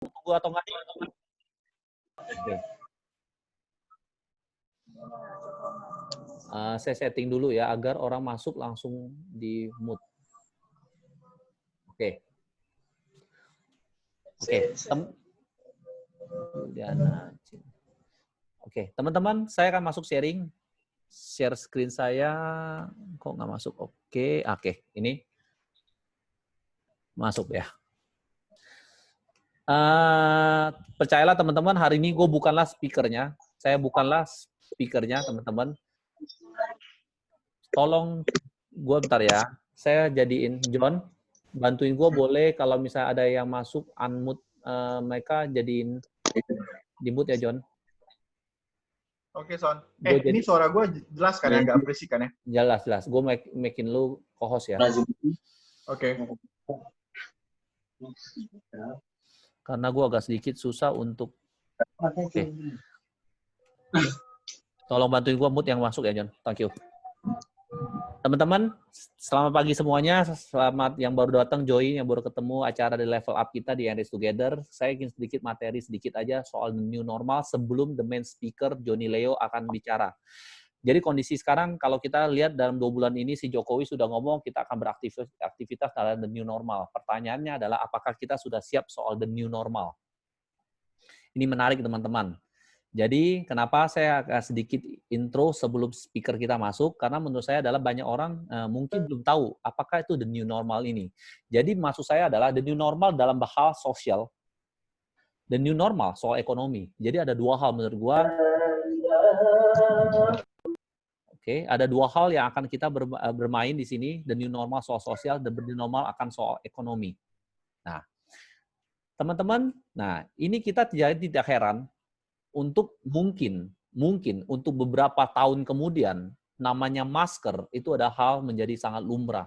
tunggu atau nggak? Oke. Saya setting dulu ya agar orang masuk langsung di mute. Oke. Oke. Oke, teman-teman, saya akan masuk sharing. Share screen saya. Kok nggak masuk? Oke, ini masuk ya. Percayalah teman-teman, hari ini gue bukanlah speakernya. Saya bukanlah speakernya, teman-teman. Tolong gue bentar ya. Saya jadiin John, bantuin gue boleh kalau misalnya ada yang masuk unmute mereka jadiin di mute ya John. Oke, Son. Ini suara gue jelas kan ya, nggak berisik kan ya? Jelas. Gue makin lu co-host ya. Oke. Karena gue agak sedikit susah untuk. Oke. Tolong bantuin gue mute yang masuk ya John. Thank you. Teman-teman, selamat pagi semuanya. Selamat yang baru datang, join, yang baru ketemu acara di level up kita di Enrich Together. Saya ingin sedikit materi sedikit aja soal the new normal sebelum the main speaker Johnny Leo akan bicara. Jadi kondisi sekarang kalau kita lihat dalam 2 bulan ini si Jokowi sudah ngomong kita akan beraktivitas dalam the new normal. Pertanyaannya adalah apakah kita sudah siap soal the new normal? Ini menarik teman-teman. Jadi kenapa saya sedikit intro sebelum speaker kita masuk, karena menurut saya adalah banyak orang mungkin belum tahu apakah itu the new normal ini. Jadi maksud saya adalah the new normal dalam hal sosial, the new normal soal ekonomi. Jadi ada 2 hal menurut gua. Oke, ada 2 hal yang akan kita bermain di sini, the new normal soal sosial, the new normal akan soal ekonomi. Nah, teman-teman, ini kita tidak heran untuk mungkin untuk beberapa tahun kemudian namanya masker itu ada hal menjadi sangat lumrah.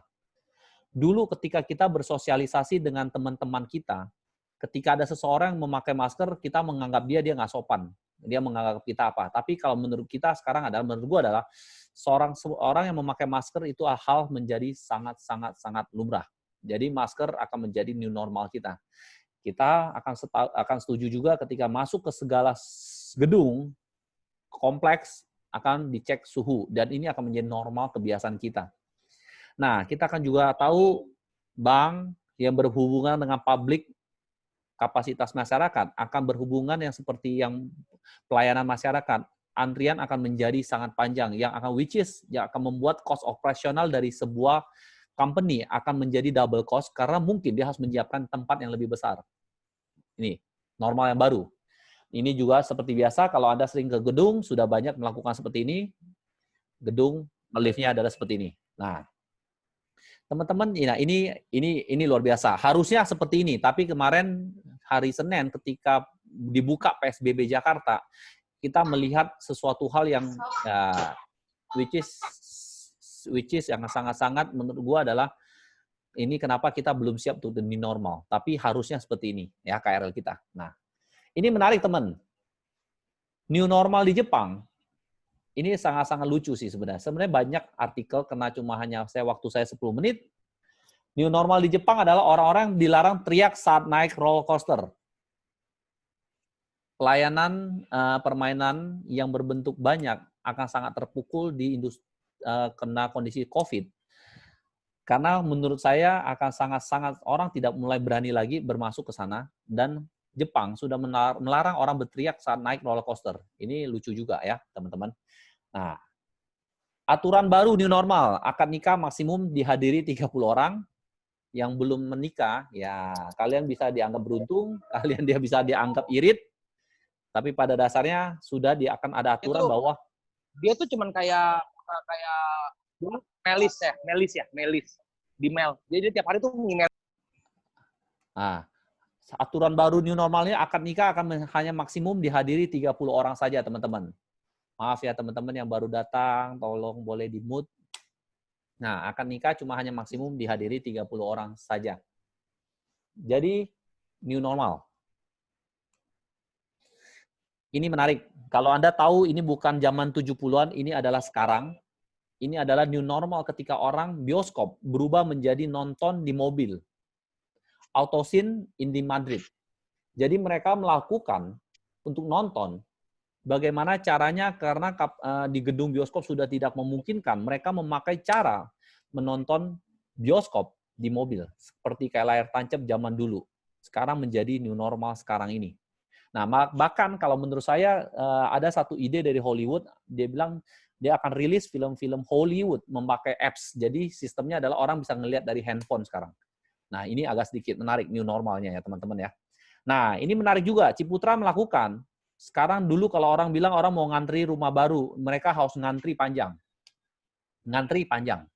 Dulu ketika kita bersosialisasi dengan teman-teman kita, ketika ada seseorang yang memakai masker, kita menganggap dia nggak sopan. Dia menganggap kita apa. Tapi kalau menurut kita sekarang menurut gua adalah seorang yang memakai masker itu hal menjadi sangat lumrah. Jadi masker akan menjadi new normal kita. Kita akan setuju juga ketika masuk ke segala gedung kompleks akan dicek suhu dan ini akan menjadi normal kebiasaan kita. Nah, kita akan juga tahu bank yang berhubungan dengan publik kapasitas masyarakat akan berhubungan yang seperti yang pelayanan masyarakat. Antrian akan menjadi sangat panjang yang akan membuat cost operasional dari sebuah company akan menjadi double cost karena mungkin dia harus menyiapkan tempat yang lebih besar. Ini normal yang baru. Ini juga seperti biasa kalau Anda sering ke gedung sudah banyak melakukan seperti ini. Gedung liftnya adalah seperti ini. Nah, teman-teman, ini luar biasa. Harusnya seperti ini, tapi kemarin hari Senin ketika dibuka PSBB Jakarta, kita melihat sesuatu hal yang which is yang sangat-sangat menurut gua adalah ini kenapa kita belum siap untuk the new normal, tapi harusnya seperti ini ya KRL kita. Nah, ini menarik teman. New normal di Jepang ini sangat-sangat lucu sih sebenarnya. Sebenarnya banyak artikel kena cuma hanya waktu saya 10 menit. New normal di Jepang adalah orang-orang dilarang teriak saat naik roller coaster. Pelayanan permainan yang berbentuk banyak akan sangat terpukul di industri kena kondisi COVID. Karena menurut saya akan sangat-sangat orang tidak mulai berani lagi bermasuk ke sana dan Jepang sudah melarang orang berteriak saat naik roller coaster. Ini lucu juga ya, teman-teman. Nah, aturan baru new normal, akad nikah maksimum dihadiri 30 orang. Yang belum menikah, ya kalian bisa dianggap beruntung, kalian bisa dianggap irit, tapi pada dasarnya sudah akan ada aturan bahwa dia tuh cuman kayak Melis di mail. Jadi tiap hari tuh email. Nah, aturan baru new normalnya akad nikah akan hanya maksimum dihadiri 30 orang saja, teman-teman. Maaf ya teman-teman yang baru datang, tolong boleh di-mute. Nah, akad nikah cuma hanya maksimum dihadiri 30 orang saja. Jadi, new normal. Ini menarik. Kalau Anda tahu ini bukan zaman 70-an, ini adalah sekarang. Ini adalah new normal ketika orang bioskop berubah menjadi nonton di mobil. Autoscene in di Madrid. Jadi mereka melakukan untuk nonton, bagaimana caranya karena di gedung bioskop sudah tidak memungkinkan, mereka memakai cara menonton bioskop di mobil, seperti kayak layar tancap zaman dulu. Sekarang menjadi new normal sekarang ini. Nah, bahkan kalau menurut saya ada satu ide dari Hollywood, dia bilang dia akan rilis film-film Hollywood memakai apps. Jadi sistemnya adalah orang bisa ngelihat dari handphone sekarang. Nah, ini agak sedikit menarik new normalnya ya, teman-teman ya. Nah, ini menarik juga. Ciputra melakukan. Sekarang dulu kalau orang bilang orang mau ngantri rumah baru, mereka harus ngantri panjang. Ngantri panjang.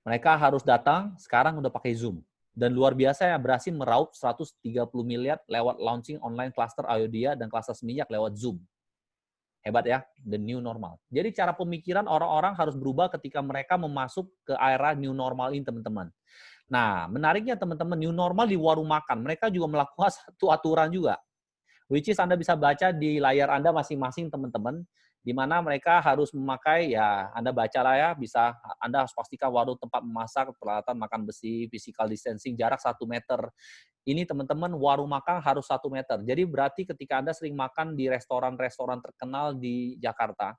Mereka harus datang, sekarang udah pakai Zoom. Dan luar biasa ya, berhasil meraup 130 miliar lewat launching online cluster Ayodhya dan cluster Seminyak lewat Zoom. Hebat ya, the new normal. Jadi cara pemikiran orang-orang harus berubah ketika mereka memasuk ke era new normal ini, teman-teman. Nah, menariknya teman-teman, new normal di warung makan, mereka juga melakukan satu aturan juga. Which is Anda bisa baca di layar Anda masing-masing, teman-teman, di mana mereka harus memakai, ya Anda baca lah ya, bisa Anda harus pastikan warung tempat memasak, peralatan makan besi, physical distancing, jarak 1 meter. Ini teman-teman, warung makan harus 1 meter. Jadi berarti ketika Anda sering makan di restoran-restoran terkenal di Jakarta,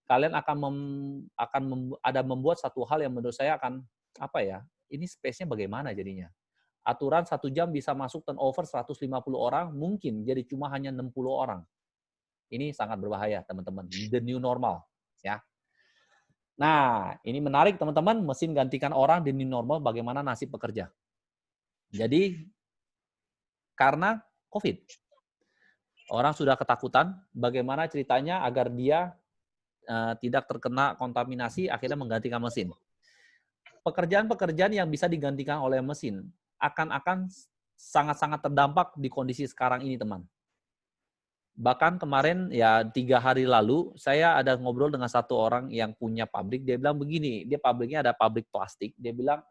kalian akan membuat satu hal yang menurut saya akan, apa ya, ini space-nya bagaimana jadinya? Aturan 1 jam bisa masuk turnover 150 orang, mungkin jadi cuma hanya 60 orang. Ini sangat berbahaya, teman-teman. The new normal, ya. Nah, ini menarik, teman-teman. Mesin gantikan orang di new normal, bagaimana nasib pekerja. Jadi, karena COVID, orang sudah ketakutan, bagaimana ceritanya agar dia tidak terkena kontaminasi, akhirnya menggantikan mesin. Pekerjaan-pekerjaan yang bisa digantikan oleh mesin akan sangat-sangat terdampak di kondisi sekarang ini, teman. Bahkan kemarin ya 3 hari lalu saya ada ngobrol dengan satu orang yang punya pabrik. Dia bilang begini, dia pabriknya ada pabrik plastik. Dia bilang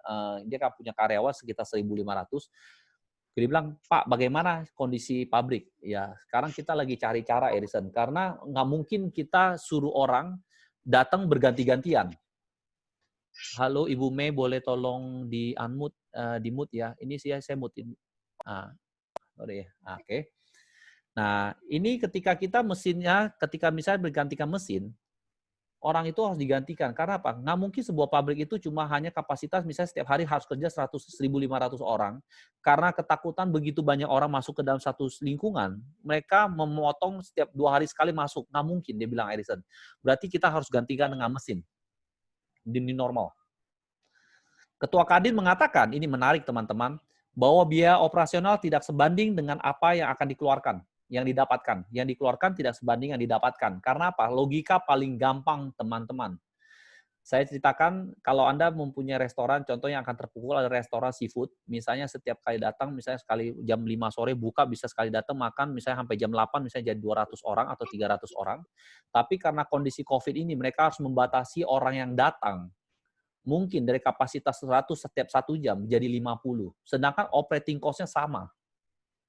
dia kan punya karyawan sekitar 1.500. Dia bilang, Pak, bagaimana kondisi pabrik? Ya sekarang kita lagi cari cara, Edison, karena nggak mungkin kita suruh orang datang berganti-gantian. Halo Ibu Mei, boleh tolong di unmute, di mute ya. Ini saya mute. Sorry ya. Oke. Nah, ini ketika kita mesinnya, ketika misalnya bergantikan mesin, orang itu harus digantikan. Karena apa? Nggak mungkin sebuah pabrik itu cuma hanya kapasitas, misalnya setiap hari harus kerja 1.500 orang. Karena ketakutan begitu banyak orang masuk ke dalam satu lingkungan, mereka memotong setiap 2 hari sekali masuk. Nggak mungkin, dia bilang, Edison. Berarti kita harus gantikan dengan mesin. Di normal. Ketua Kadin mengatakan, ini menarik teman-teman, bahwa biaya operasional tidak sebanding dengan apa yang akan dikeluarkan. Yang dikeluarkan tidak sebanding yang didapatkan. Karena apa? Logika paling gampang, teman-teman. Saya ceritakan, kalau Anda mempunyai restoran, contoh yang akan terpukul ada restoran seafood, misalnya setiap kali datang, misalnya sekali jam 5 sore buka, bisa sekali datang makan, misalnya sampai jam 8, misalnya jadi 200 orang atau 300 orang. Tapi karena kondisi COVID ini, mereka harus membatasi orang yang datang. Mungkin dari kapasitas 100 setiap 1 jam, jadi 50. Sedangkan operating cost-nya sama.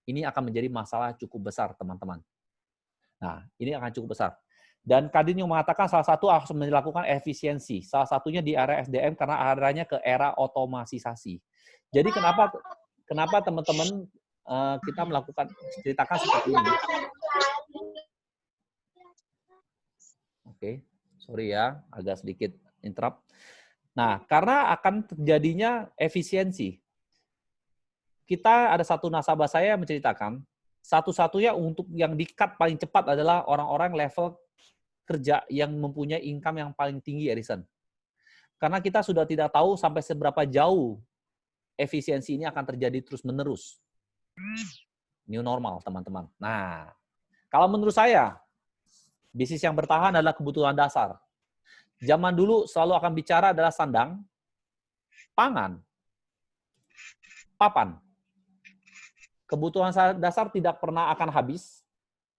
Ini akan menjadi masalah cukup besar, teman-teman. Nah, ini akan cukup besar. Dan Kadin yang mengatakan salah satu harus melakukan efisiensi. Salah satunya di area SDM karena arahnya ke era otomatisasi. Jadi kenapa teman-teman kita melakukan, ceritakan seperti ini. Oke, sorry ya, agak sedikit interrupt. Nah, karena akan terjadinya efisiensi. Kita ada satu nasabah saya yang menceritakan, satu-satunya untuk yang di-cut paling cepat adalah orang-orang level kerja yang mempunyai income yang paling tinggi, Edison. Karena kita sudah tidak tahu sampai seberapa jauh efisiensi ini akan terjadi terus-menerus. New normal, teman-teman. Nah, kalau menurut saya, bisnis yang bertahan adalah kebutuhan dasar. Zaman dulu selalu akan bicara adalah sandang, pangan, papan. Kebutuhan dasar tidak pernah akan habis.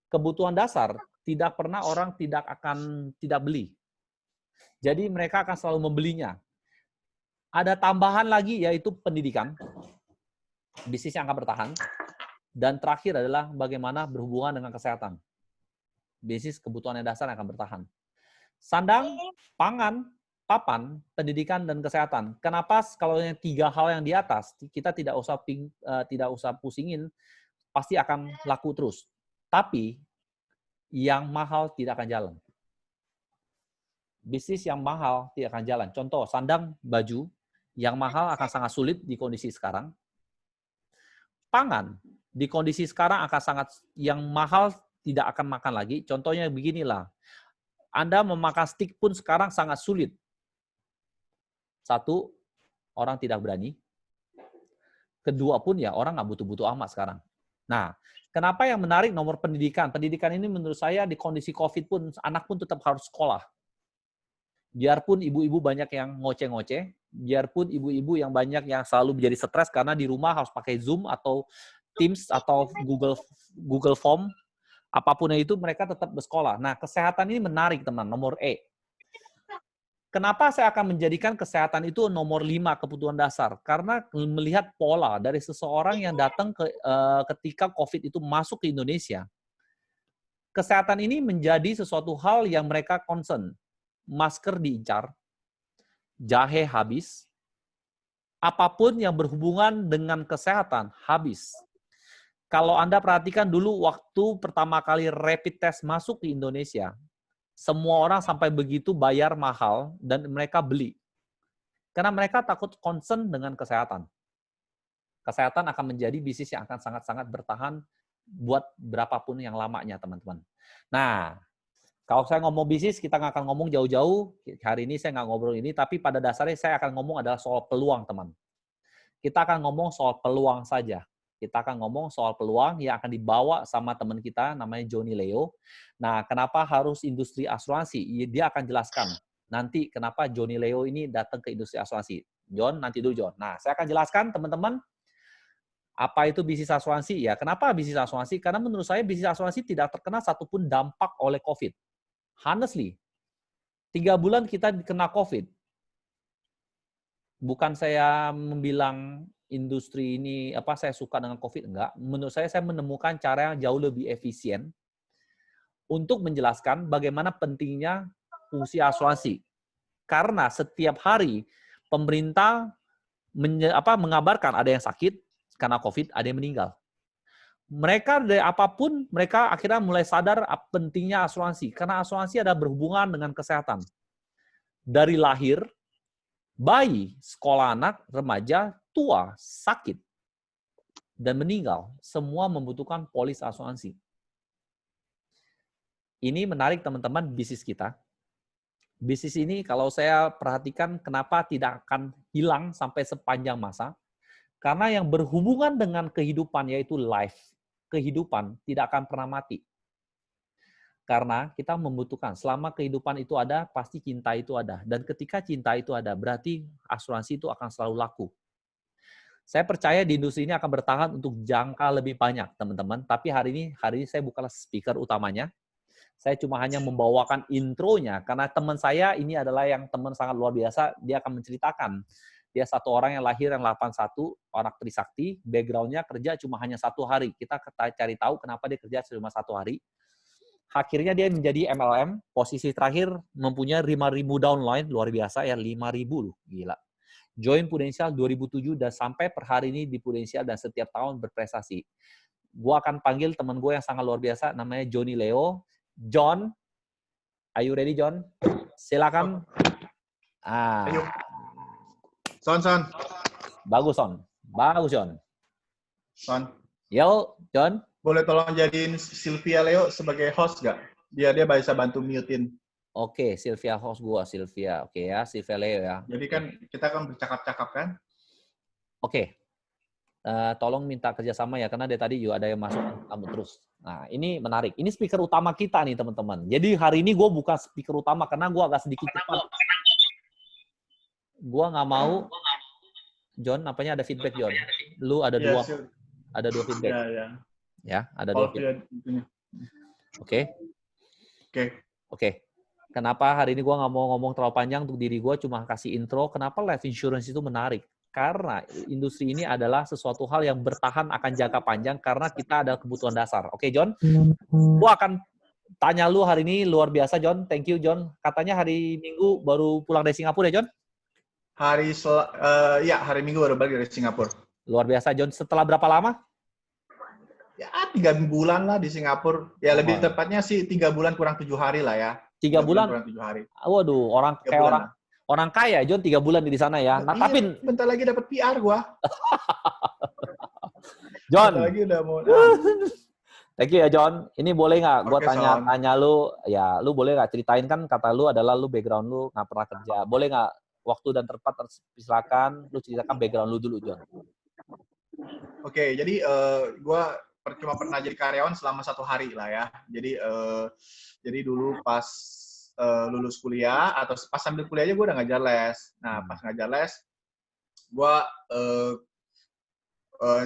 Kebutuhan dasar tidak pernah orang tidak beli. Jadi mereka akan selalu membelinya. Ada tambahan lagi yaitu pendidikan. Bisnis yang akan bertahan. Dan terakhir adalah bagaimana berhubungan dengan kesehatan. Bisnis kebutuhan dasar yang akan bertahan. Sandang, pangan, papan, pendidikan, dan kesehatan. Kenapa kalau yang 3 hal yang di atas kita tidak usah pusingin pasti akan laku terus. Tapi yang mahal tidak akan jalan. Bisnis yang mahal tidak akan jalan. Contoh, sandang baju yang mahal akan sangat sulit di kondisi sekarang. Pangan di kondisi sekarang akan sangat, yang mahal tidak akan makan lagi. Contohnya beginilah, Anda memakan stik pun sekarang sangat sulit. Satu, orang tidak berani. Kedua pun ya orang nggak butuh-butuh amat sekarang. Nah, kenapa yang menarik nomor pendidikan? Pendidikan ini menurut saya di kondisi COVID pun, anak pun tetap harus sekolah. Biarpun ibu-ibu banyak yang ngoceh-ngoceh, biarpun ibu-ibu yang banyak yang selalu menjadi stres karena di rumah harus pakai Zoom atau Teams atau Google Form, apapun itu mereka tetap bersekolah. Nah, kesehatan ini menarik teman, nomor E. Kenapa saya akan menjadikan kesehatan itu nomor 5 kebutuhan dasar? Karena melihat pola dari seseorang yang datang ketika COVID itu masuk ke Indonesia. Kesehatan ini menjadi sesuatu hal yang mereka concern. Masker diincar, jahe habis, apapun yang berhubungan dengan kesehatan habis. Kalau Anda perhatikan dulu waktu pertama kali rapid test masuk ke Indonesia, semua orang sampai begitu bayar mahal dan mereka beli. Karena mereka takut concern dengan kesehatan. Kesehatan akan menjadi bisnis yang akan sangat-sangat bertahan buat berapapun yang lamanya, teman-teman. Nah, kalau saya ngomong bisnis, kita nggak akan ngomong jauh-jauh. Hari ini saya nggak ngobrol ini, tapi pada dasarnya saya akan ngomong adalah soal peluang, teman. Kita akan ngomong soal peluang saja. Kita akan ngomong soal peluang yang akan dibawa sama teman kita, namanya Johnny Leo. Nah, kenapa harus industri asuransi? Dia akan jelaskan nanti kenapa Johnny Leo ini datang ke industri asuransi. John, nanti dulu John. Nah, saya akan jelaskan, teman-teman, apa itu bisnis asuransi? Ya, kenapa bisnis asuransi? Karena menurut saya bisnis asuransi tidak terkena satupun dampak oleh COVID. Honestly, 3 bulan kita kena COVID. Bukan saya membilang industri ini, saya suka dengan COVID, enggak. Menurut saya menemukan cara yang jauh lebih efisien untuk menjelaskan bagaimana pentingnya fungsi asuransi. Karena setiap hari pemerintah mengabarkan ada yang sakit karena COVID, ada yang meninggal. Mereka dari apapun, mereka akhirnya mulai sadar pentingnya asuransi. Karena asuransi ada berhubungan dengan kesehatan. Dari lahir, bayi, sekolah anak, remaja, tua, sakit, dan meninggal, semua membutuhkan polis asuransi. Ini menarik teman-teman bisnis kita. Bisnis ini kalau saya perhatikan kenapa tidak akan hilang sampai sepanjang masa. Karena yang berhubungan dengan kehidupan yaitu life. Kehidupan tidak akan pernah mati. Karena kita membutuhkan, selama kehidupan itu ada, pasti cinta itu ada. Dan ketika cinta itu ada, berarti asuransi itu akan selalu laku. Saya percaya di industri ini akan bertahan untuk jangka lebih banyak, teman-teman. Tapi hari ini saya bukanlah speaker utamanya. Saya cuma hanya membawakan intronya, karena teman saya ini adalah yang teman sangat luar biasa. Dia akan menceritakan. Dia satu orang yang lahir yang 81, anak Trisakti, background-nya kerja cuma hanya 1 hari. Kita cari tahu kenapa dia kerja cuma 1 hari. Akhirnya dia menjadi MLM, posisi terakhir mempunyai 5.000 downline, luar biasa ya, 5.000 loh, gila. Join Prudential 2007 dan sampai per hari ini di Prudential dan setiap tahun berprestasi. Gua akan panggil teman gue yang sangat luar biasa, namanya Johnny Leo. John, are you ready, John? Silakan. Ayo. Son. Bagus, Son. Bagus, John. Son. Yo, John. Boleh tolong jadiin Sylvia Leo sebagai host nggak? Dia bisa bantu mute-in. Oke, Sylvia host gua, Sylvia. Oke ya, Sylvia Leo ya. Jadi kan kita kan bercakap-cakap kan? Oke. Tolong minta kerjasama ya, karena dari tadi juga ada yang masuk kamu terus. Nah, ini menarik. Ini speaker utama kita nih, teman-teman. Jadi hari ini gue bukan speaker utama, karena gue agak sedikit cepat. Gue nggak mau, John, apanya ada feedback, John? Lu ada dua feedback. Ya, ada 2 feedback. Oke. Kenapa hari ini gue nggak mau ngomong terlalu panjang untuk diri gue, cuma kasih intro. Kenapa life insurance itu menarik? Karena industri ini adalah sesuatu hal yang bertahan akan jangka panjang karena kita ada kebutuhan dasar. Oke, John? Gue akan tanya lu hari ini, luar biasa, John. Thank you, John. Katanya hari Minggu baru pulang dari Singapura ya, John? Hari Minggu baru balik dari Singapura. Luar biasa, John. Setelah berapa lama? Ya 3 bulan lah di Singapura. Ya lebih tepatnya sih 3 bulan kurang 7 hari lah ya. 3 bulan kurang 7 hari. Waduh, orang kaya John 3 bulan di sana ya. Nah, tapi bentar lagi dapat PR gua. John. Bentar lagi udah mau. Thank you ya John. Ini boleh nggak gue tanya lu, ya lu boleh nggak ceritain, kan kata lu adalah lu background lu nggak pernah kerja. Boleh nggak waktu dan tempat silakan lu ceritakan background lu dulu John. Oke, jadi gue cuma pernah jadi karyawan selama 1 hari lah ya. Jadi dulu pas lulus kuliah atau pas sambil kuliah aja gue udah ngajar les. Nah pas ngajar les, gue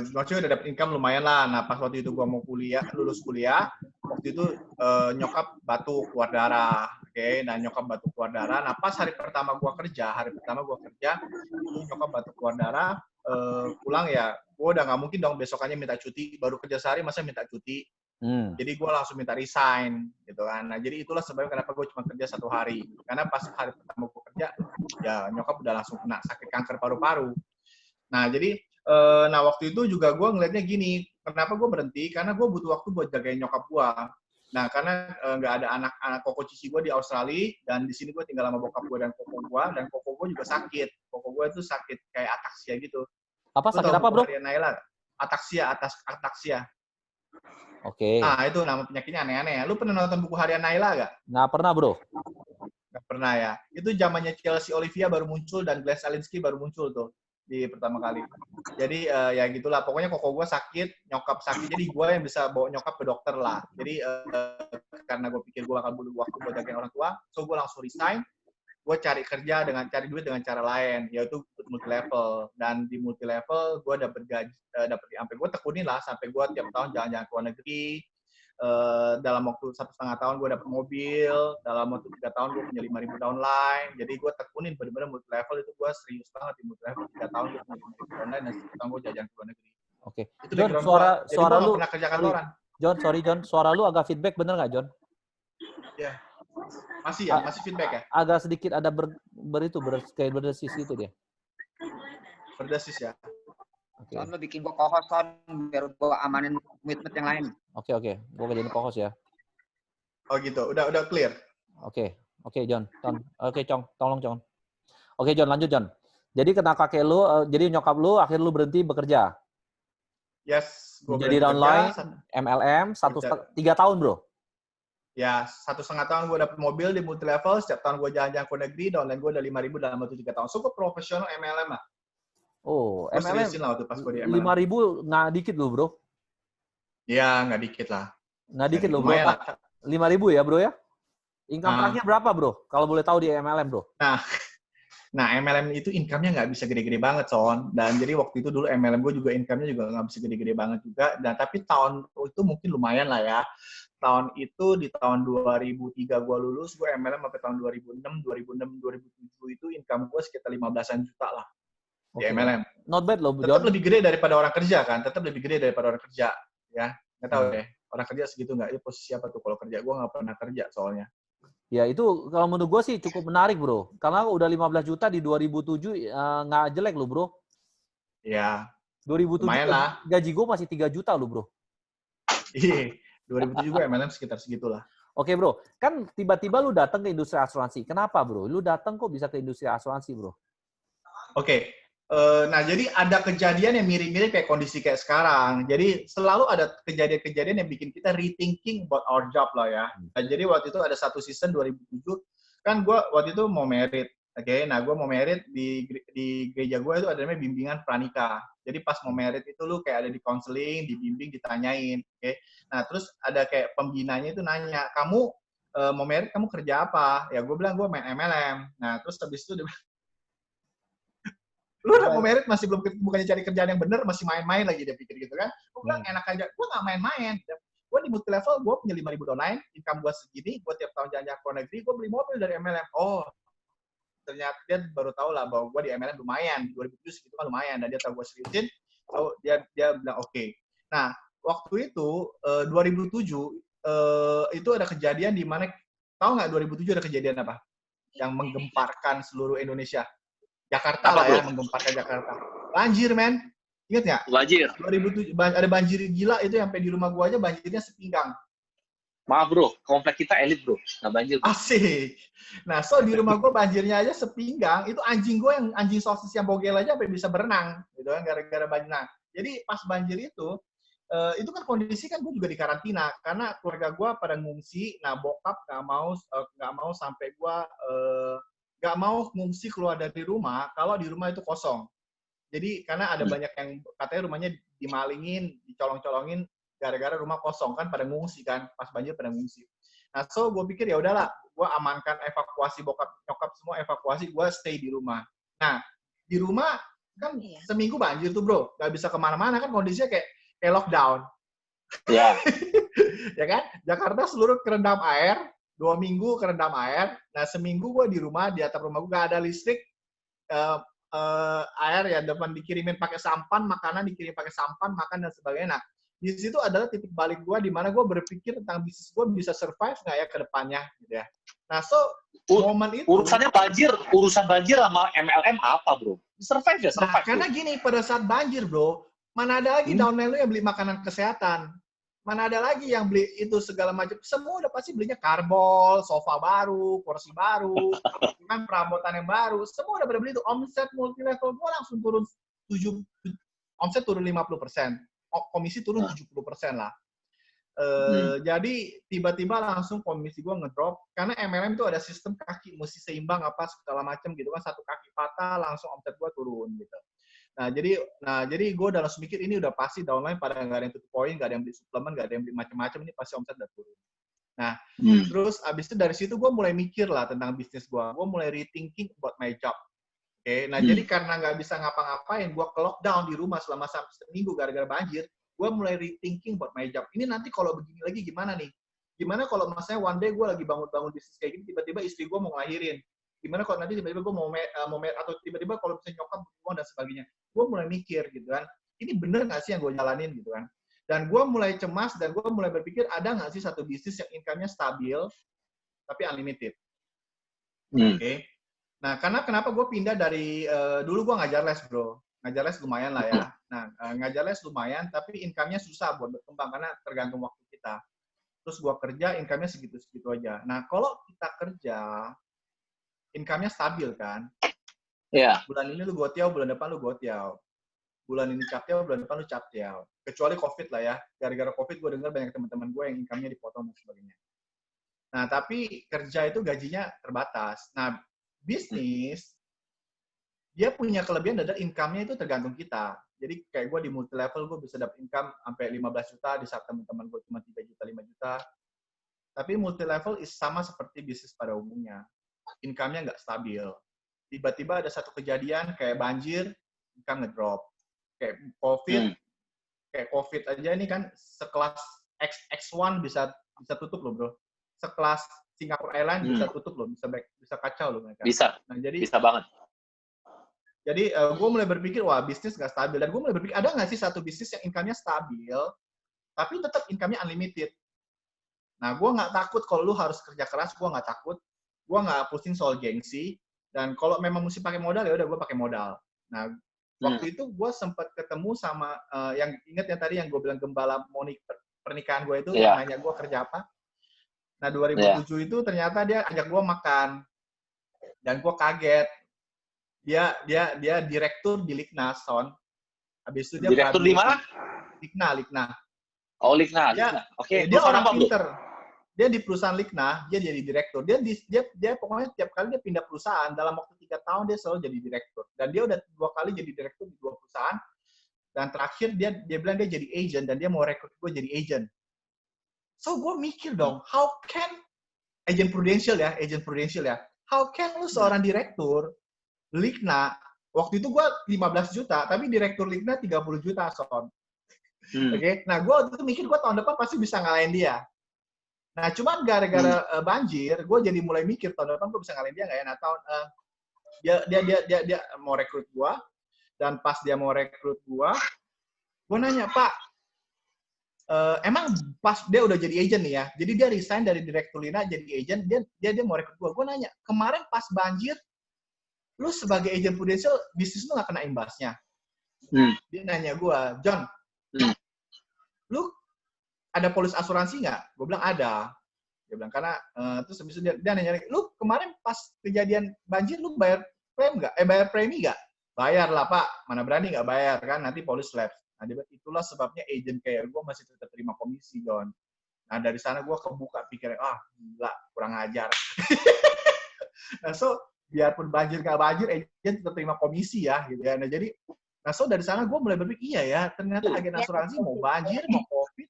maksudnya udah dapet income lumayan lah. Nah pas waktu itu gue mau lulus kuliah, waktu itu nyokap batuk keluar darah. Oke, nah nyokap batuk keluar darah. Nah pas hari pertama gue kerja, itu nyokap batuk keluar darah. Pulang ya, gue udah nggak mungkin dong besokannya minta cuti, baru kerja sehari masa minta cuti. Jadi gue langsung minta resign gitu kan. Nah jadi itulah sebabnya kenapa gue cuma kerja 1 hari, karena pas hari pertama gue kerja ya nyokap udah langsung kena sakit kanker paru-paru. Nah jadi nah waktu itu juga gue ngelihatnya gini, kenapa gue berhenti, karena gue butuh waktu buat jagain nyokap gue. Nah karena nggak ada anak koko cici gue di Australia, dan di sini gue tinggal sama bokap gue dan koko gue juga sakit. Koko gue itu sakit kayak ataksia gitu. Apa sakit apa bro? Naila, ataksia. Oke. Nah itu nama penyakitnya aneh-aneh. Lu pernah nonton buku harian Naila nggak? Nggak pernah bro. Nggak pernah ya. Itu zamannya Chelsea Olivia baru muncul dan Glass Alinsky baru muncul tuh di pertama kali. Jadi ya gitulah. Pokoknya koko gue sakit, nyokap sakit. Jadi gue yang bisa bawa nyokap ke dokter lah. Jadi karena gue pikir gue akan butuh waktu buat jagain orang tua, so gue langsung resign. Gue cari duit dengan cara lain, yaitu multi level. Dan di multi level gue dapet gaji, sampai gue tekunin lah, sampai gue tiap tahun jalan-jalan ke luar negeri. Dalam waktu 1,5 tahun gue dapet mobil, dalam waktu 3 tahun gue punya 5.000 downline. Jadi gue tekunin bener-bener multi level, itu gue serius banget di multi level. 3 tahun gue punya 5.000 downline dan 1 tahun gue jalan ke luar negeri. Oke. Itu John, suara lu pernah kerja kantoran. John, suara lu agak feedback, bener nggak John? Ya. Masih feedback ya? Agak sedikit ada kayak berdesis gitu dia. Berdesis ya. Okay. Son, lu bikin gua co-host, Son, biar gua amanin mute-mute yang lain. Oke. Gua jadi co-host ya. Oh gitu, udah clear. Oke, John. Oke, tolong Cong. Oke, John, lanjut John. Jadi kena kakek lu, jadi nyokap lu akhirnya lu berhenti bekerja. Yes, gua jadi downline MLM 3 tahun, bro. Ya, 1,5 tahun gue dapet mobil di multi level, setiap tahun gue jalan-jalan ke negeri, downline gue udah 5.000 dalam waktu 3 tahun. Cukup profesional MLM lah. Oh, gue seriusin lah waktu pas gue di MLM. 5.000 nggak dikit loh, bro. Ya, nggak dikit lah. Nggak dikit loh, bro. 5.000 ya, bro ya? Income terakhir berapa, bro? Kalau boleh tahu di MLM, bro. Nah, MLM itu income-nya nggak bisa gede-gede banget, Son. Dan jadi waktu itu dulu MLM gue juga income-nya juga nggak bisa gede-gede banget juga. Dan tapi tahun itu mungkin lumayan lah ya. Tahun itu di tahun 2003 gue lulus, gue MLM sampai tahun 2006, 2007 itu income gue sekitar 15-an juta lah di MLM. Not bad loh, Tetap lebih gede daripada orang kerja kan? Ya. Nggak tahu deh, orang kerja segitu nggak? Itu posisi apa tuh kalau kerja? Gue nggak pernah kerja soalnya. Ya itu kalau menurut gue sih cukup menarik, bro. Karena udah 15 juta di 2007 nggak jelek loh, bro. Ya. 2007 gaji gue masih 3 juta loh, bro. Iya. 2007 gue MLM sekitar segitulah. Oke, bro. Kan tiba-tiba lu datang ke industri asuransi. Kenapa, bro? Lu datang kok bisa ke industri asuransi, bro? Oke. Nah, jadi ada kejadian yang mirip-mirip kayak kondisi kayak sekarang. Jadi selalu ada kejadian-kejadian yang bikin kita rethinking about our job lah ya. Nah, jadi waktu itu ada satu season 2007, kan gue waktu itu mau merit. Oke, nah gue mau merit di gereja gue itu ada namanya bimbingan pranikah. Jadi pas mau merit itu lu kayak ada di counseling, dibimbing, ditanyain. Oke, nah terus ada kayak pembinanya itu nanya, kamu mau merit kamu kerja apa? Ya gue bilang gue main MLM. Nah terus habis itu dia bilang, lu udah mau merit masih bukannya cari kerjaan yang bener, masih main-main lagi, dia pikir gitu kan. Gue bilang enak aja, gue nggak main-main. Gue di multi level, gue punya 5.000 downline, income gue segini, gue tiap tahun jalan-jalan ke luar negeri, gue beli mobil dari MLM. Oh, ternyata dia baru tahu lah bahwa gue di MLM lumayan, 2007 segitu kan lumayan, dan dia tahu gue seriusin, so dia bilang oke. Nah, waktu itu 2007 itu ada kejadian di mana, tahu nggak 2007 ada kejadian apa? Yang menggemparkan seluruh Indonesia. Jakarta lah ya, menggemparkan Jakarta. Banjir, men. Ingat nggak? Banjir. 2007 ada banjir gila itu sampai di rumah gua aja banjirnya sepinggang. Maaf bro, komplek kita elit bro, nggak banjir bro. Asik. Nah, so di rumah gua banjirnya aja sepinggang, itu anjing gua yang anjing sosis yang bogel aja sampai bisa berenang, gitu kan, gara-gara banjir. Nah, jadi pas banjir itu kan kondisi kan gue juga di karantina karena keluarga gue pada ngungsi. Nah, bokap nggak mau sampai gue nggak mau ngungsi keluar dari rumah kalau di rumah itu kosong. Jadi karena ada banyak yang katanya rumahnya dimalingin, dicolong-colongin gara-gara rumah kosong kan pada ngungsi kan, pas banjir pada ngungsi. Nah, so gue pikir ya udahlah, gue amankan evakuasi bokap nyokap semua evakuasi, gue stay di rumah. Nah, di rumah kan seminggu banjir tuh bro, nggak bisa kemana-mana kan kondisinya kayak lockdown. Ya. Ya kan? Jakarta seluruh kerendam air, 2 minggu kerendam air. Nah, seminggu gue di rumah, di atap rumah gue gak ada listrik, air ya depan dikirimin pakai sampan, makanan dikirim pakai sampan, makan dan sebagainya. Nah, di situ adalah titik balik gue di mana gue berpikir tentang bisnis gue bisa survive nggak ya ke depannya gitu ya. Nah, so momen itu urusan banjir sama MLM apa bro? Survive ya survive. Nah, karena gini, pada saat banjir bro, mana ada lagi downline lu yang beli makanan kesehatan? Mana ada lagi yang beli itu segala macam? Semua udah pasti belinya karbol, sofa baru, kursi baru, kan perabotan yang baru. Semua udah pada beli itu. Omset multi-level gua langsung turun omset turun 50%. Komisi turun 70% lah. Jadi tiba-tiba langsung komisi gua ngedrop. Karena MLM itu ada sistem kaki mesti seimbang apa segala macam gitu kan. Satu kaki patah langsung omset gua turun gitu. Nah, jadi gue udah langsung mikir ini udah pasti downline pada nggak ada yang tutup poin, nggak ada yang beli suplemen, nggak ada yang beli macam-macam, ini pasti omset udah turun. Nah, terus abis itu dari situ gue mulai mikir lah tentang bisnis gue. Gue mulai rethinking about my job. Oke, nah jadi karena nggak bisa ngapa-ngapain, gue ke lockdown di rumah selama seminggu gara-gara banjir, gue mulai rethinking about my job. Ini nanti kalau begini lagi gimana nih? Gimana kalau misalnya one day gue lagi bangun-bangun bisnis kayak gini, tiba-tiba istri gue mau ngelahirin. Gimana kalau nanti tiba-tiba gue mau atau tiba-tiba kalau misalnya nyokap butuh dan sebagainya. Gue mulai mikir gitu kan, ini bener nggak sih yang gue jalanin gitu kan. Dan gue mulai cemas dan gue mulai berpikir ada nggak sih satu bisnis yang income-nya stabil tapi unlimited. Oke. Nah, karena kenapa gue pindah dari dulu gue ngajar les bro, ngajar les lumayan lah ya. Nah, ngajar les lumayan tapi income-nya susah buat berkembang karena tergantung waktu kita. Terus gue kerja income-nya segitu-segitu aja. Nah, kalau kita kerja income-nya stabil kan. Iya. Bulan ini lu gotiau, bulan depan lu gotiau. Bulan ini captiau, bulan depan lu captiau. Kecuali COVID lah ya. Gara-gara COVID gue dengar banyak teman-teman gue yang income-nya dipotong dan sebagainya. Nah, tapi kerja itu gajinya terbatas. Nah, bisnis dia punya kelebihan dan income-nya itu tergantung kita. Jadi kayak gue di multi level gue bisa dapat income sampai 15 juta, di saat teman-teman gue cuma 3 juta, 5 juta. Tapi multi level sama seperti bisnis pada umumnya. Income-nya nggak stabil. Tiba-tiba ada satu kejadian kayak banjir, income ngedrop. Kayak COVID aja ini kan sekelas X1 bisa tutup loh bro. Sekelas Singapore Airlines bisa tutup loh, bisa kacau loh mereka. Bisa. Nah, jadi bisa banget. Jadi gue mulai berpikir wah bisnis nggak stabil dan gue mulai berpikir ada nggak sih satu bisnis yang income-nya stabil tapi tetap income-nya unlimited. Nah, gue nggak takut kalau lu harus kerja keras, gue nggak takut. Gue nggak pusing soal gengsi. Dan kalau memang mesti pakai modal, ya udah gue pakai modal. Nah, waktu itu gue sempat ketemu sama yang ingat yang tadi yang gue bilang gembala Monik pernikahan gue itu yang nanya gue kerja apa. Nah, 2007 itu ternyata dia ajak gue makan dan gue kaget. Dia direktur di Likna, Son. Habis itu dia direktur di mana? Likna. Oh, Likna. Oke. Dia orang pinter. Dia di perusahaan Likna, dia jadi direktur. Dia pokoknya tiap kali dia pindah perusahaan, dalam waktu 3 tahun dia selalu jadi direktur. Dan dia udah 2 kali jadi direktur di 2 perusahaan. Dan terakhir dia bilang dia jadi agent dan dia mau rekrut gue jadi agent. So gue mikir dong, how can agent prudential ya, how can lu seorang direktur Likna, waktu itu gue 15 juta, tapi direktur Likna 30 juta, Son. Oke. Nah, gue waktu itu mikir gue tahun depan pasti bisa ngalahin dia. Nah, cuman gara-gara banjir, gue jadi mulai mikir tahun depan gue bisa ngalahin dia nggak ya? Nah, dia mau rekrut gue, dan pas dia mau rekrut gue nanya, Pak, emang pas dia udah jadi agent nih ya, jadi dia resign dari direktur Lina jadi agent, dia mau rekrut gue nanya, kemarin pas banjir, lu sebagai agent prudential, bisnis lu nggak kena imbasnya? Dia nanya gue, John, lu ada polis asuransi nggak? Gue bilang ada. Dia bilang karena terus habis itu dia nanya, lu kemarin pas kejadian banjir lu bayar klaim nggak? Bayar premi nggak? Bayar lah Pak, mana berani nggak bayar kan? Nanti polis lapse. Nah, dia bilang, itulah sebabnya agent kayak gue masih tetap terima komisi, John. Nah dari sana gue kebuka pikirnya, gila, kurang ajar. Nah so biarpun banjir nggak banjir, agent tetap terima komisi ya, gitu ya. Nah jadi, dari sana gue mulai berpikir, iya ya, ternyata agen asuransi mau banjir, mau COVID,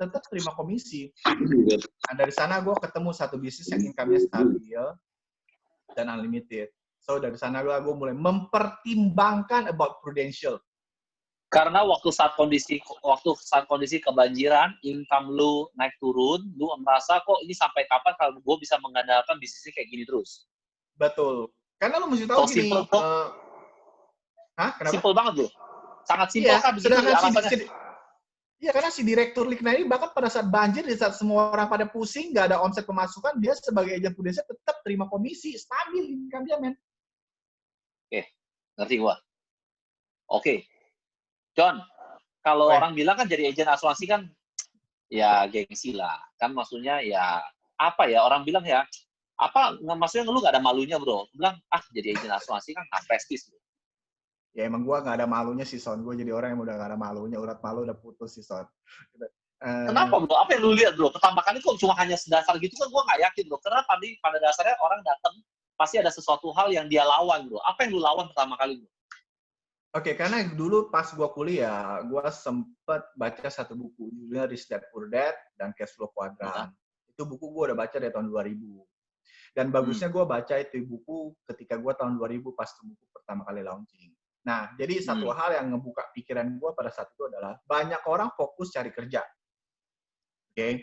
tetap terima komisi. Nah, dari sana gue ketemu satu bisnis yang income-nya stabil dan unlimited. So, dari sana gue mulai mempertimbangkan about prudential. Karena waktu saat kondisi kebanjiran, income lu naik turun, lu merasa kok ini sampai kapan kalau gue bisa mengandalkan bisnisnya kayak gini terus. Betul. Karena lu mesti tahu gini. Kenapa? Simple banget, bro. Sangat simpel kan begitu alasannya. Iya, karena si direktur Likna ini bahkan pada saat banjir, di saat semua orang pada pusing, nggak ada omset pemasukan, dia sebagai agent prudensial tetap terima komisi, stabil income dia, men. Oke, ngerti gua. Oke. John, kalau orang bilang kan jadi agent asuransi kan, ya gengsi lah. Kan maksudnya ya, apa ya, orang bilang ya, maksudnya lu nggak ada malunya, bro. Bilang, jadi agent asuransi kan nggak prestis, bro. Ya emang gue gak ada malunya sih, Son. Gue jadi orang yang udah gak ada malunya. Urat malu udah putus sih, Son. Kenapa, bro? Apa yang lu lihat, bro? Pertama kali kok cuma hanya sedasar gitu kan gue gak yakin, bro. Karena pada dasarnya orang datang, pasti ada sesuatu hal yang dia lawan, bro. Apa yang lu lawan pertama kali, bro? Oke, karena dulu pas gue kuliah, gue sempet baca satu buku. Judulnya Rich Dad Poor Dad dan Cash Flow Quadrant. Itu buku gue udah baca dari tahun 2000. Dan bagusnya gue baca itu buku ketika gue tahun 2000 pas itu buku pertama kali launching. Nah, jadi satu hal yang ngebuka pikiran gue pada saat itu adalah banyak orang fokus cari kerja. Oke.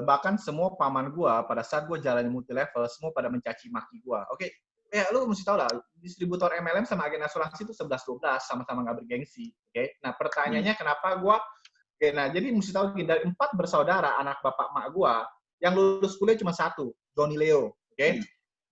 Bahkan semua paman gue pada saat gue jalan multi level, semua pada mencaci maki gue. Oke. Ya, lu mesti tahu lah, distributor MLM sama agen asuransi itu 11-12, sama-sama nggak bergengsi. Oke. Nah, pertanyaannya kenapa gue... Oke, nah, jadi mesti tahu dari 4 bersaudara, anak bapak mak gue, yang lulus kuliah cuma 1, Johnny Leo. Oke.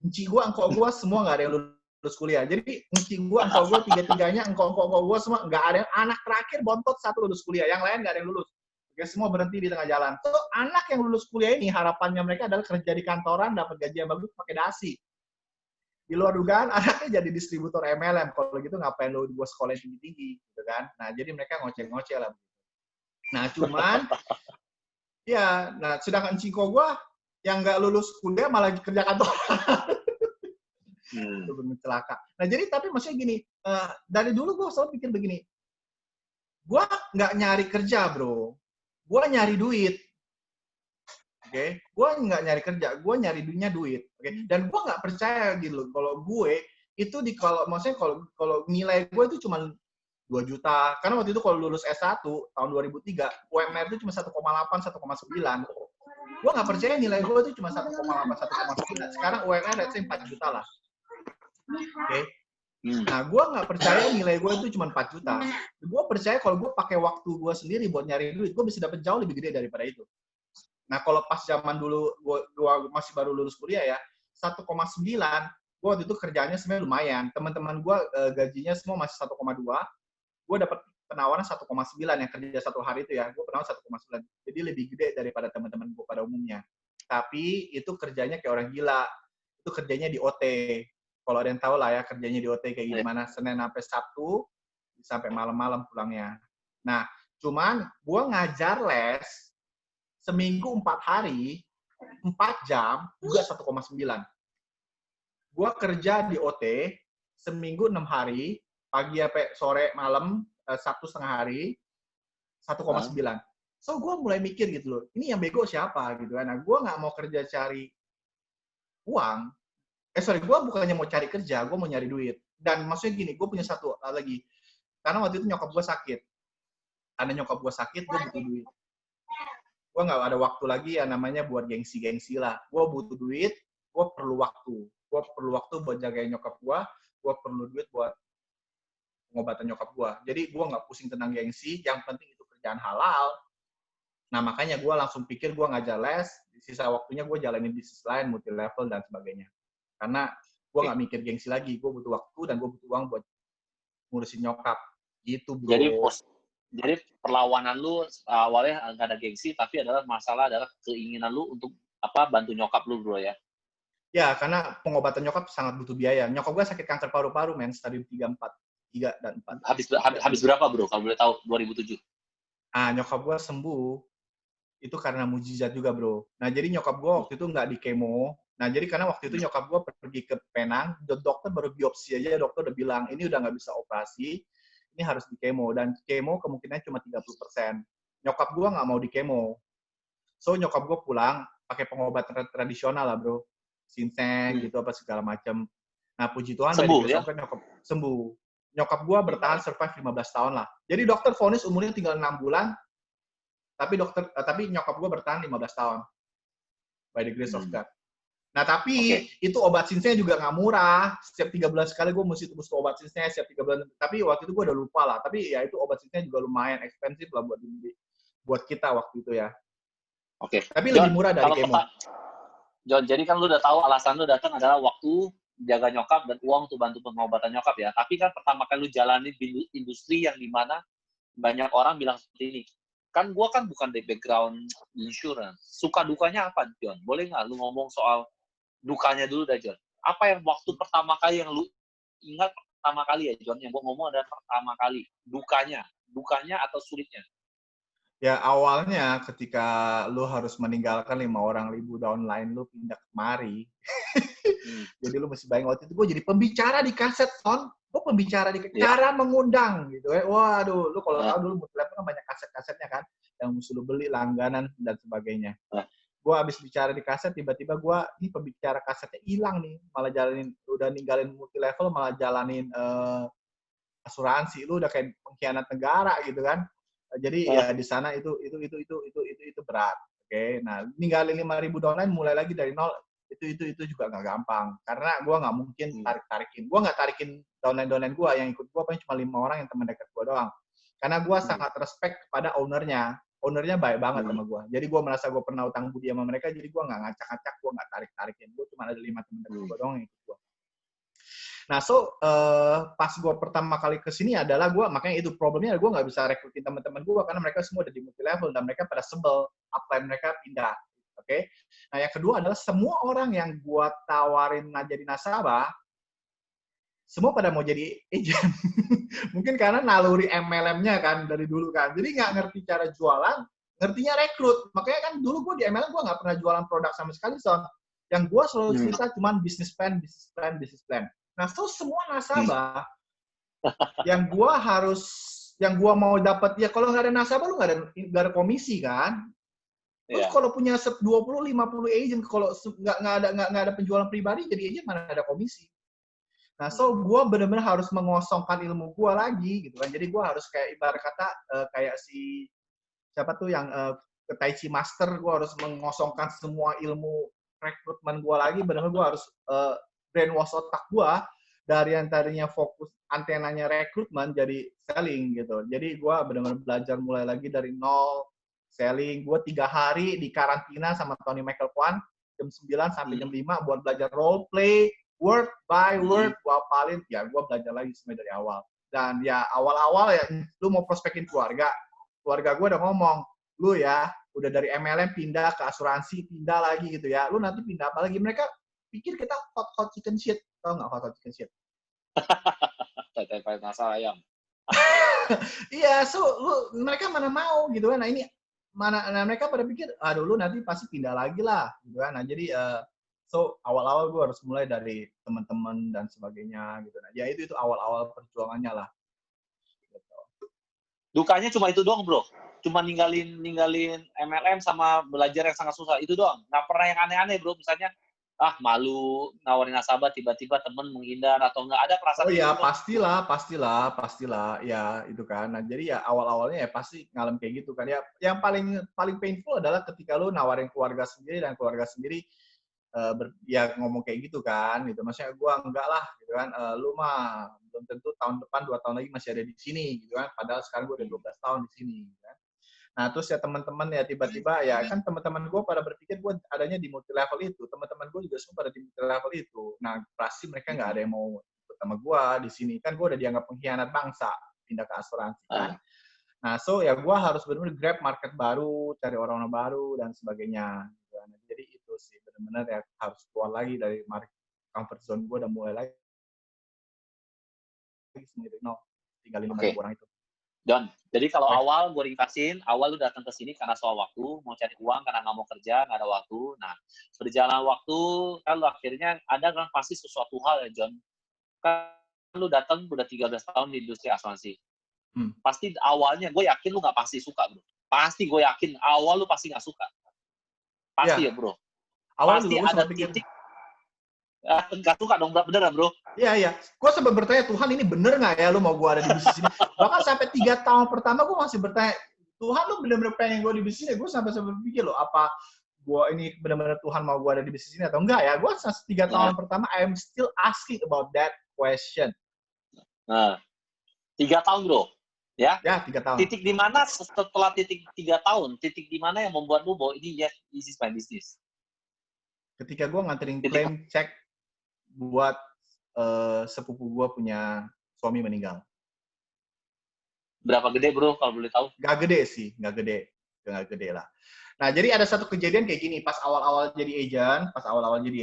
Enci gue, engkau gue, semua nggak ada yang lulus kuliah. Jadi engci gue, engkau gue, tiga-tiganya, engkau gue semua nggak ada yang, anak terakhir bontot 1 lulus kuliah, yang lain nggak ada yang lulus. Oke, semua berhenti di tengah jalan. So, anak yang lulus kuliah ini harapannya mereka adalah kerja di kantoran, dapat gaji yang bagus, pakai dasi. Di luar dugaan, anaknya jadi distributor MLM. Kalau gitu ngapain lu gue sekolah tinggi-tinggi, gitu kan? Nah, jadi mereka ngoceh-ngoceh lah. Nah, cuman, ya, nah sedangkan cingko gue yang nggak lulus kuliah malah kerja kantoran. Itu bener celaka. Nah, jadi tapi maksudnya gini, dari dulu gue selalu pikir begini, gue nggak nyari kerja, bro. Gue nyari duit. Oke? Gue nggak nyari kerja, gue nyari duit. Oke? Dan gue nggak percaya gitu loh, kalau gue itu maksudnya kalau nilai gue itu cuma 2 juta. Karena waktu itu kalau lulus S1 tahun 2003, UMR itu cuma 1,8, 1,9. Gue nggak percaya nilai gue itu cuma 1,8, 1,9. Sekarang UMR let's say 4 juta lah. Oke? Nah, gue nggak percaya nilai gue itu cuma 4 juta. Gue percaya kalau gue pakai waktu gue sendiri buat nyari duit, gue bisa dapat jauh lebih gede daripada itu. Nah, kalau pas zaman dulu gue masih baru lulus kuliah ya, 1,9, gue waktu itu kerjanya sebenarnya lumayan. Teman-teman gue gajinya semua masih 1,2. Gue dapat penawaran 1,9 yang kerja 1 hari itu ya, gue penawaran 1,9. Jadi lebih gede daripada teman-teman gue pada umumnya. Tapi itu kerjanya kayak orang gila. Itu kerjanya di OT. Kalau ada yang tahu lah ya kerjanya di OT kayak gimana. Senin sampai Sabtu, sampai malam-malam pulangnya. Nah, cuman gue ngajar les seminggu 4 hari, 4 jam, juga 1,9. Gue kerja di OT seminggu 6 hari, pagi sampai sore malam, Sabtu setengah hari, 1,9. So, gue mulai mikir gitu loh, ini yang bego siapa gitu kan. Nah, gue nggak mau kerja cari uang. Gue bukannya mau cari kerja, gue mau nyari duit. Dan maksudnya gini, gue punya satu lagi. Karena waktu itu nyokap gue sakit. Karena nyokap gue sakit, gue butuh duit. Gue nggak ada waktu lagi yang namanya buat gengsi-gengsi lah. Gue butuh duit, gue perlu waktu. Gue perlu waktu buat jagain nyokap gue perlu duit buat pengobatan nyokap gue. Jadi gue nggak pusing tentang gengsi, yang penting itu kerjaan halal. Nah makanya gue langsung pikir gue ngajar les, di sisa waktunya gue jalanin bisnis lain, multi level dan sebagainya. Karena gue nggak mikir gengsi lagi, gue butuh waktu dan gue butuh uang buat ngurusin nyokap. Gitu, bro. Jadi perlawanan lu awalnya nggak ada gengsi, tapi adalah keinginan lu untuk bantu nyokap lu, bro ya. Ya, karena pengobatan nyokap sangat butuh biaya. Nyokap gue sakit kanker paru-paru, men, stadium 3 dan 4. Habis berapa, bro? Kalau boleh tahu, 2007. Nyokap gue sembuh. Itu karena mujizat juga, bro. Nah, jadi nyokap gue waktu itu nggak di kemo. Nah, jadi karena waktu itu nyokap gue pergi ke Penang, dokter baru biopsi aja, dokter udah bilang, ini udah nggak bisa operasi, ini harus di kemo. Dan kemo kemungkinan cuma 30%. Nyokap gue nggak mau di kemo. So, nyokap gue pulang, pakai pengobatan tradisional lah, bro. Ginseng, gitu, apa segala macam. Nah, puji Tuhan, Sembuh, dari besoknya nyokap sembuh. Nyokap gue bertahan survive 15 tahun lah. Jadi dokter vonis umurnya tinggal 6 bulan, tapi nyokap gue bertahan 15 tahun. By the grace of God. Nah, tapi itu obat sinsnya juga nggak murah. Setiap 3 bulan sekali gue mesti tebus ke obat sinsnya, setiap 3 bulan. Tapi waktu itu gue udah lupa lah. Tapi ya itu obat sinsnya juga lumayan ekspensif lah buat kita waktu itu ya. Oke. Tapi lebih murah dari kemo. John, jadi kan lu udah tahu alasan lu datang adalah waktu jaga nyokap dan uang untuk bantu pengobatan nyokap ya. Tapi kan pertama kali lu jalani industri yang dimana banyak orang bilang seperti ini. Kan gua kan bukan dari background insurance. Suka dukanya apa, John? Boleh nggak lu ngomong soal dukanya dulu dah, John? Apa yang waktu pertama kali yang lu ingat pertama kali ya, John? Yang gua ngomong adalah pertama kali. Dukanya atau sulitnya? Ya, awalnya ketika lu harus meninggalkan 5 orang ribu downline lu pindah kemari. Jadi lu mesti bayang waktu itu gue jadi pembicara di kaset, Son. Gue pembicara di cara mengundang gitu ya. Waduh, lu kalau tahu dulu Multilevel kan banyak kaset-kasetnya kan yang mesti lu beli langganan dan sebagainya. Gue habis bicara di kaset, tiba-tiba gue ini pembicara kasetnya hilang nih, malah udah ninggalin Multilevel, malah jalanin asuransi. Lu udah kayak pengkhianat negara gitu kan. Jadi ya di sana itu berat. Oke. Nah, ninggalin 5.000 downline mulai lagi dari nol itu juga nggak gampang. Karena gue nggak mungkin tarik-tarikin. Gue nggak tarikin downline gue, yang ikut gue paling cuma 5 orang yang teman dekat gue doang. Karena gue sangat respect kepada ownernya. Ownernya baik banget sama gue. Jadi gue merasa gue pernah utang budi sama mereka, jadi gue nggak ngacak-ngacak, gue nggak tarik-tarikin. Gue cuma ada 5 teman dekat gue doang yang ikut gue. Nah, pas gue pertama kali kesini adalah makanya itu problemnya gue nggak bisa rekrutin teman-teman gue karena mereka semua udah di Multilevel dan mereka pada sebel upline mereka pindah. Oke. Nah, yang kedua adalah semua orang yang gue tawarin jadi nasabah, semua pada mau jadi agent. Mungkin karena naluri MLM-nya kan dari dulu kan. Jadi nggak ngerti cara jualan, ngertinya rekrut. Makanya kan dulu gue di MLM gue nggak pernah jualan produk sama sekali, Son. Yang gue selalu cerita cuma bisnis plan. Nah, semua nasabah yang gua mau dapat, ya kalau nggak ada nasabah lu nggak ada komisi kan. Terus kalau punya 20-50 agent, kalau nggak ada penjualan pribadi, jadi agent mana ada komisi. Nah, gua benar-benar harus mengosongkan ilmu gua lagi gitu kan. Jadi gua harus kayak ibarat kata kayak si siapa tuh yang Tai Chi Master, gua harus mengosongkan semua ilmu rekrutmen gua lagi. Benar-benar gua harus brainwash otak gua dari yang tadinya fokus antenanya rekrutmen jadi selling gitu. Jadi gue benar-benar belajar mulai lagi dari nol selling. Gue 3 hari di karantina sama Tony Michael Kwan jam 9 sampai jam 5 buat belajar role play, word by word. Gue apalin, ya gue belajar lagi semuanya dari awal. Dan ya awal-awal ya, lu mau prospekin keluarga gue udah ngomong, lu ya udah dari MLM pindah ke asuransi, pindah lagi gitu ya. Lu nanti pindah apa lagi? Mereka pikir kita hot chicken shit. Tau nggak hot chicken shit? Tete nasi ayam. Iya, mereka mana mau gitu kan. Nah, ini mereka pada pikir, aduh lu nanti pasti pindah lagi lah gitu kan. Nah, jadi awal-awal gue harus mulai dari teman-teman dan sebagainya gitu. Nah, ya itu awal-awal perjuangannya lah. Gitu. Dukanya cuma itu doang, bro. Cuma ninggalin MLM sama belajar yang sangat susah. Itu doang. Nggak pernah yang aneh-aneh, bro. Misalnya, malu nawarin nasabah, tiba-tiba temen menghindar atau nggak ada perasaan. Oh ya, pastilah. Ya, itu kan. Nah, jadi ya awal-awalnya ya pasti ngalem kayak gitu kan. Ya, yang paling painful adalah ketika lu nawarin keluarga sendiri dan keluarga sendiri ya ngomong kayak gitu kan. Gitu. Maksudnya gua enggak lah gitu kan. Lu mah belum tentu tahun depan 2 tahun lagi masih ada di sini gitu kan. Padahal sekarang gua udah 12 tahun di sini gitu kan. Nah, terus ya teman-teman ya tiba-tiba ya kan teman-teman gue pada berpikir gue adanya di Multilevel itu. Teman-teman gue juga semua pada di Multilevel itu. Nah, pasti mereka nggak ada yang mau ikut sama gue di sini kan gue udah dianggap pengkhianat bangsa pindah ke asuransi kan. Nah, so ya gue harus benar-benar grab market baru, cari orang-orang baru dan sebagainya. Jadi itu sih benar-benar ya harus keluar lagi dari market comfort zone gue dan mulai lagi sendiri. Tinggalin 5.000 orang itu. John, jadi kalau awal gue ringkasin, awal lu datang ke sini karena soal waktu, mau cari uang karena nggak mau kerja, nggak ada waktu. Nah, berjalan waktu, kan lu akhirnya ada kan pasti sesuatu hal ya, John. Kan lu datang udah 13 tahun di industri asuransi. Pasti awalnya, gue yakin lu nggak pasti suka, bro. Pasti gue yakin awal lu pasti nggak suka. Pasti ya, bro. Awal pasti juga ada titik. Nggak suka dong, bener bro? Iya. Gue sempat bertanya, Tuhan ini bener nggak ya lu mau gue ada di bisnis ini? Bahkan sampai 3 tahun pertama gue masih bertanya, Tuhan lu bener-bener pengen gue di bisnis ini? Gue sampai berpikir loh, apa gue ini bener-bener Tuhan mau gue ada di bisnis ini atau enggak ya? Gue 3 tahun pertama, I am still asking about that question. Nah, 3 tahun bro, ya? Ya, 3 tahun. Titik di mana setelah titik 3 tahun? Titik di mana yang membuat lu bahwa ini yes, this is my business? Ketika gue nganterin klaim cek buat sepupu gue punya suami meninggal. Berapa gede bro kalau boleh tahu? Gak gede sih, gak gede lah. Nah jadi ada satu kejadian kayak gini pas awal-awal jadi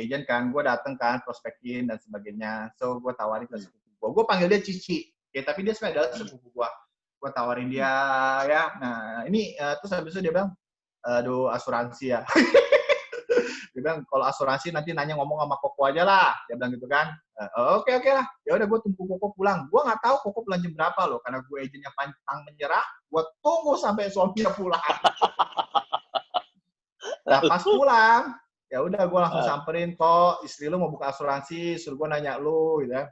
agent kan, gue dateng kan prospekin dan sebagainya. So gue tawarin ke sepupu gue panggil dia Cici, ya tapi dia sebenarnya adalah sepupu gue. Gue tawarin dia ya, nah ini terus habis itu dia bilang, aduh asuransi ya. Dia bilang kalau asuransi nanti nanya ngomong sama Koko aja lah, dia bilang gitu kan. Oke lah, ya udah gue tunggu Koko pulang. Gue nggak tahu Koko pulang jam berapa loh, karena gue agennya pantang menyerah. Gue tunggu sampai suaminya pulang. Nah pas pulang, ya udah gue langsung samperin, kok istri lu mau buka asuransi, suruh gue nanya lu, gitu ya.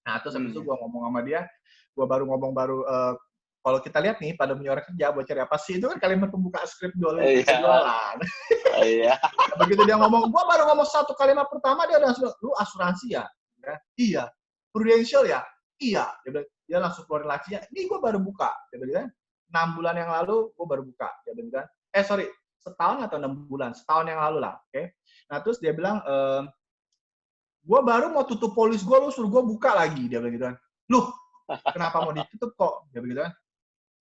Nah terus habis itu gue ngomong sama dia, gue baru kalau kita lihat nih pada punya orang kerja buat cari apa sih, itu kan kalimat pembuka skrip jualan. Iya. Begitu dia ngomong, gua baru ngomong satu kalimat pertama dia udah langsung, lu asuransi ya? Iya. Prudential ya? Iya. Dia langsung keluarin lacinya, ini gua baru buka. Dia bilang, 6 bulan yang lalu gua baru buka. Dia bilang, setahun atau 6 bulan, setahun yang lalu lah. Oke. Nah terus dia bilang, gua baru mau tutup polis gua, lu suruh gua buka lagi. Dia bilang gitu kan. Loh, kenapa mau ditutup kok? Dia bilang gitu kan.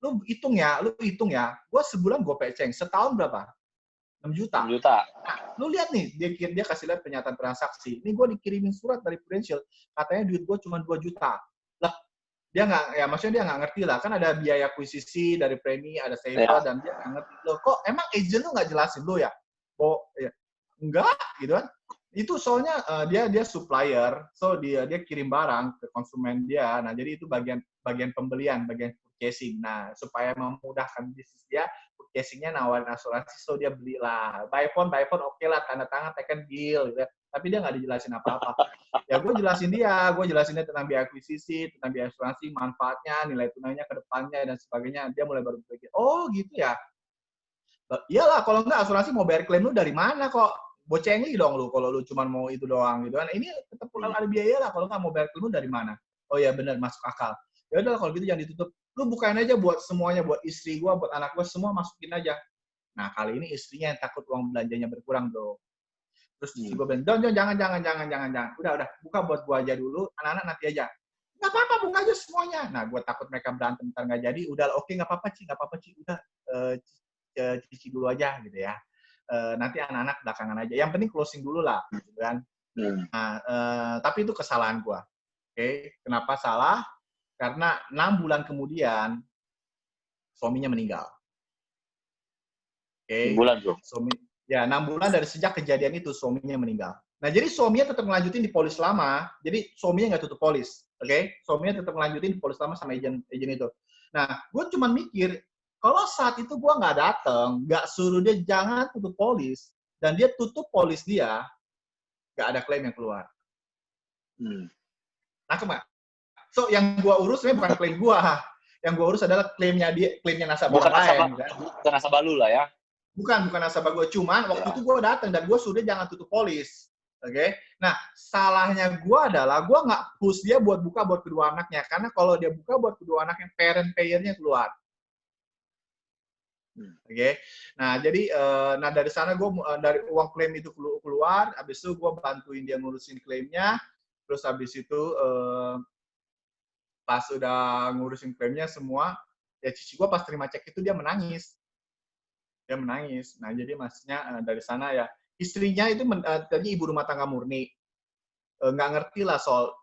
Lu hitung ya, gue sebulan gue peceng, setahun berapa? 6 juta. Nah, lu lihat nih, dia kasih lihat pernyataan transaksi. Ini gue dikirimin surat dari Prudential, katanya duit gue cuma 2 juta. Lah, dia nggak, ya maksudnya dia nggak ngerti lah, kan ada biaya akuisisi dari premi, ada saver, dan dia nggak ngerti. Loh, kok emang agent lu nggak jelasin lu ya? Oh, ya. Enggak, gitu kan. Itu soalnya dia supplier, so dia kirim barang ke konsumen dia. Nah, jadi itu bagian pembelian, bagian purchasing. Nah, supaya memudahkan bisnis dia, purchasing-nya nawarin asuransi, so dia belilah. By phone, oke lah, tanda tangan, tekan deal, gitu. Tapi dia nggak dijelasin apa-apa. Ya, gue jelasin dia tentang biaya akuisisi, tentang biaya asuransi, manfaatnya, nilai tunainya ke depannya, dan sebagainya. Dia mulai baru berpikir, oh gitu ya. Iyalah, kalau nggak asuransi mau bayar klaim lu dari mana kok? Bocengi dong lu kalau lu cuma mau itu doang gitu kan. Ini tetap ada biaya lah, kalau nggak mau bayar klaim lu dari mana? Oh ya benar, masuk akal. Ya udah kalau gitu jangan ditutup. Lu bukain aja buat semuanya, buat istri gua, buat anak gua, semua masukin aja. Nah, kali ini istrinya yang takut uang belanjanya berkurang, Bro. Terus gua bilang, jangan. Udah, buka buat gua aja dulu, anak-anak nanti aja. Nggak apa-apa, buka aja semuanya. Nah, gua takut mereka berantem ntar nggak jadi. Udah, oke, nggak apa-apa, Ci. Udah, cici dulu aja gitu ya. Nanti anak-anak belakangan aja. Yang penting closing dulu lah, gitu kan. Nah, tapi itu kesalahan gua. Oke, kenapa salah? Karena 6 bulan kemudian suaminya meninggal. Oke. 6 bulan, bro. 6 bulan dari sejak kejadian itu suaminya meninggal. Nah, jadi suaminya tetap melanjutin di polis lama. Jadi suaminya nggak tutup polis. Oke, suaminya tetap melanjutin di polis lama sama agent itu. Nah, gue cuma mikir, kalau saat itu gue nggak datang, nggak suruh dia jangan tutup polis, dan dia tutup polis dia, nggak ada klaim yang keluar. Nangkep nggak? So, yang gue urus sebenarnya bukan klaim gue. Yang gue urus adalah klaimnya nasabah bukan lain. Bukan nasabah lu lah ya. Bukan nasabah gue. Cuman waktu itu gue datang dan gue suruh dia jangan tutup polis. Oke? Nah, salahnya gue adalah gue nggak push dia buat buka buat kedua anaknya. Karena kalau dia buka buat kedua anaknya, parent payer-nya keluar. Oke? Nah, jadi dari sana gue dari uang klaim itu keluar, habis itu gue bantuin dia ngurusin klaimnya. Terus habis itu pas udah ngurusin klaimnya semua, ya cici gue pas terima cek itu dia menangis. Nah jadi maksudnya dari sana ya istrinya itu tadi ibu rumah tangga murni, nggak ngerti lah soal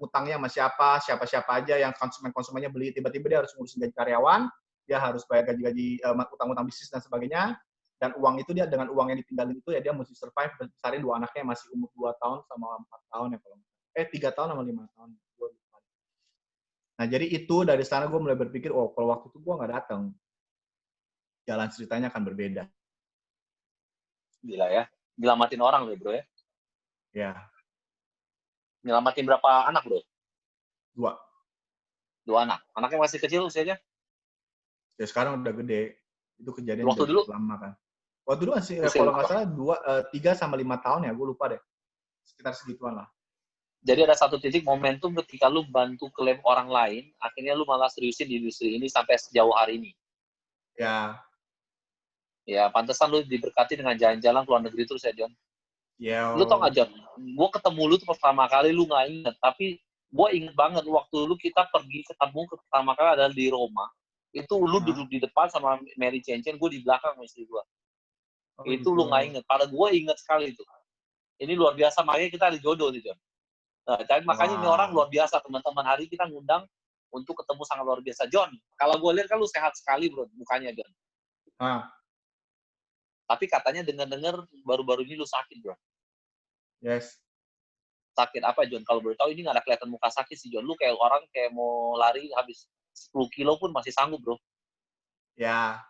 utangnya sama siapa aja yang konsumennya beli, tiba-tiba dia harus ngurusin gaji karyawan, dia harus bayar gaji-gaji utang-utang bisnis dan sebagainya, dan uang itu dia dengan uang yang ditinggalin itu ya dia mesti survive besarin 2 anaknya yang masih umur 2 tahun sama 4 tahun ya kalau 3 tahun sama 5 tahun. Nah jadi itu dari sana gue mulai berpikir, oh kalau waktu itu gue nggak datang, jalan ceritanya akan berbeda. Gila ya, nyelamatin orang loh bro ya. Ya. Nyelamatin berapa anak bro? 2 anak. Anaknya masih kecil usianya? Ya sekarang udah gede. Itu kejadian waktu dulu lama kan. Waktu dulu masih kalau nggak salah 3 sama 5 tahun ya, gue lupa deh. Sekitar segituan lah. Jadi ada satu titik momentum ketika lu bantu klaim orang lain, akhirnya lu malah seriusin di industri ini sampai sejauh hari ini. Ya. Ya, pantesan lu diberkati dengan jalan-jalan ke luar negeri terus ya, John. Ya. Lu tau gak, John? Gue ketemu lu tuh pertama kali, lu gak inget. Tapi gue inget banget waktu lu kita pergi ketemu pertama kali adalah di Roma. Itu lu duduk di depan sama Mary Cencen, gue di belakang sama istri gue. Itu lu gak inget. Padahal gue inget sekali itu. Ini luar biasa, makanya kita ada jodoh nih, John. Nah, jadi makanya ini orang luar biasa, teman-teman. Hari kita ngundang untuk ketemu sangat luar biasa. John, kalau gue lihat kan lu sehat sekali, bro, mukanya, John. Tapi katanya dengar-dengar baru-baru ini lu sakit, bro. Yes. Sakit apa, John? Kalau boleh tahu, ini nggak ada kelihatan muka sakit sih, John. Lu kayak orang kayak mau lari habis 10 kilo pun masih sanggup, bro. Ya.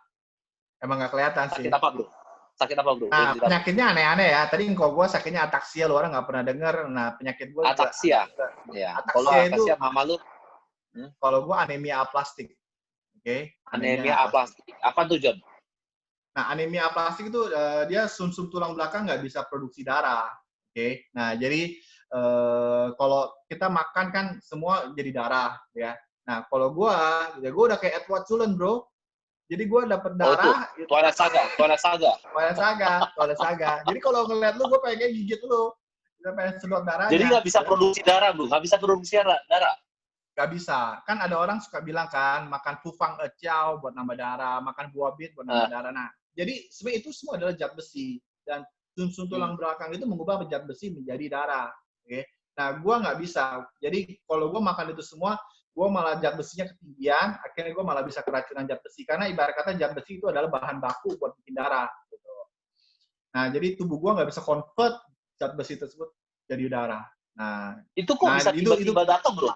Emang nggak kelihatan Sakit sih. Sakit apa, bro? Nah, penyakitnya aneh-aneh ya. Tadi kalau gue sakitnya ataksia, lu orang nggak pernah dengar. Nah, penyakit gue ataksia. Ya. Kalau ataksia, mama lu? Kalau gue anemia aplastik. Oke. Anemia aplastik. Apa tuh, John? Nah, anemia aplastik itu dia sumsum tulang belakang nggak bisa produksi darah. Oke. Nah, jadi kalau kita makan kan semua jadi darah, ya. Nah, kalau gue udah kayak Edward Cullen, bro. Jadi gue dapet darah. Toilet saga. Jadi kalau ngeliat lu, gue pengen gigit lu. Kita pengen sedot darahnya. Jadi nggak bisa produksi darah, bro. Nggak bisa produksi darah. Nggak bisa. Kan ada orang suka bilang kan, makan pufang eciao buat nambah darah, makan buah bit buat nambah darah. Nah, jadi sebenarnya itu semua adalah zat besi. Dan sumsum tulang belakang itu mengubah zat besi menjadi darah. Oke. Nah, gue nggak bisa. Jadi kalau gue makan itu semua, gue malah zat besinya ketinggian, akhirnya gue malah bisa keracunan zat besi. Karena ibarat kata zat besi itu adalah bahan baku buat bikin darah. Gitu. Nah, jadi tubuh gue nggak bisa convert zat besi tersebut jadi darah. Nah, itu kok bisa tiba-tiba datang, bro?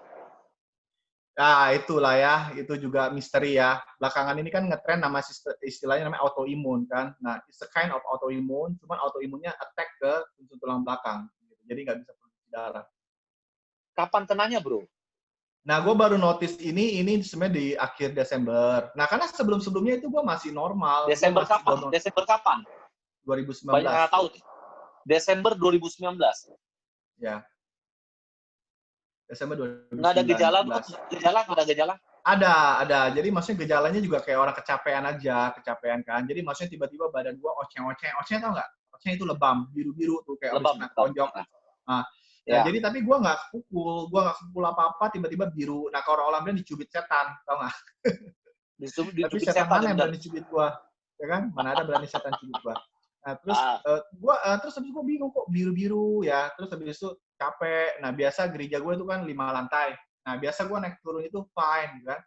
Nah, itulah ya, itu juga misteri ya. Belakangan ini kan ngetren nama istilahnya namanya autoimun kan. Nah, it's a kind of autoimun, cuman autoimunnya attack ke sumsum tulang belakang. Gitu. Jadi nggak bisa produksi darah. Kapan kenanya, bro? Nah, gue baru notice ini sebenarnya di akhir Desember. Nah, karena sebelum-sebelumnya itu gue masih normal. Desember kapan? 2019. Banyak nggak tahu. Desember 2019. Ya. Desember 2019. Nggak ada gejala? Nggak ada gejala? Ada. Jadi maksudnya gejalanya juga kayak orang kecapean kan. Jadi maksudnya tiba-tiba badan gue oceng-oceng. Oceng tau nggak? Oceng itu lebam, biru-biru tuh kayak lebam, habis tonjok. Nah, ya. Jadi tapi gue nggak kepukul apa-apa, tiba-tiba biru. Nah, kalau orang bilang dicubit setan, tau nggak? Tapi setan mana yang berani cubit gue? Ya kan? Mana ada berani setan cubit gue? Nah, terus terus habis gue bingung kok biru-biru ya. Terus habis itu capek. Nah, biasa gereja gue itu kan 5 lantai. Nah, biasa gue naik turun itu fine, gitu kan.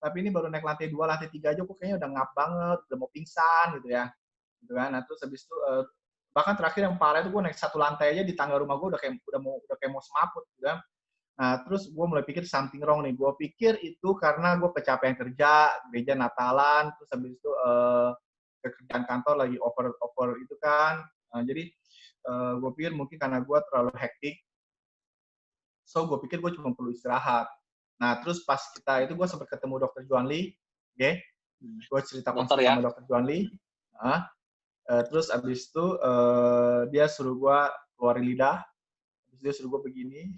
Tapi ini baru naik lantai 2, lantai 3 aja kok kayaknya udah ngap banget, udah mau pingsan gitu ya. Gitu kan. Nah, terus habis itu bahkan terakhir yang parah itu gue naik 1 lantai aja di tangga rumah gue udah kayak mau semaput gitu kan. Nah, terus gue mulai pikir something wrong nih. Gue pikir itu karena gue kecapean kerja, gereja Natalan, terus habis itu kerjaan kantor lagi over itu kan. Jadi gue pikir mungkin karena gue terlalu hektik. So, gue pikir gue cuma perlu istirahat. Nah, terus pas gue sempat ketemu Dr. Juan Lee. Okay? Gue cerita konsul sama Dr. Juan Lee. Terus abis itu dia suruh gue keluarin lidah. Terus dia suruh gue begini.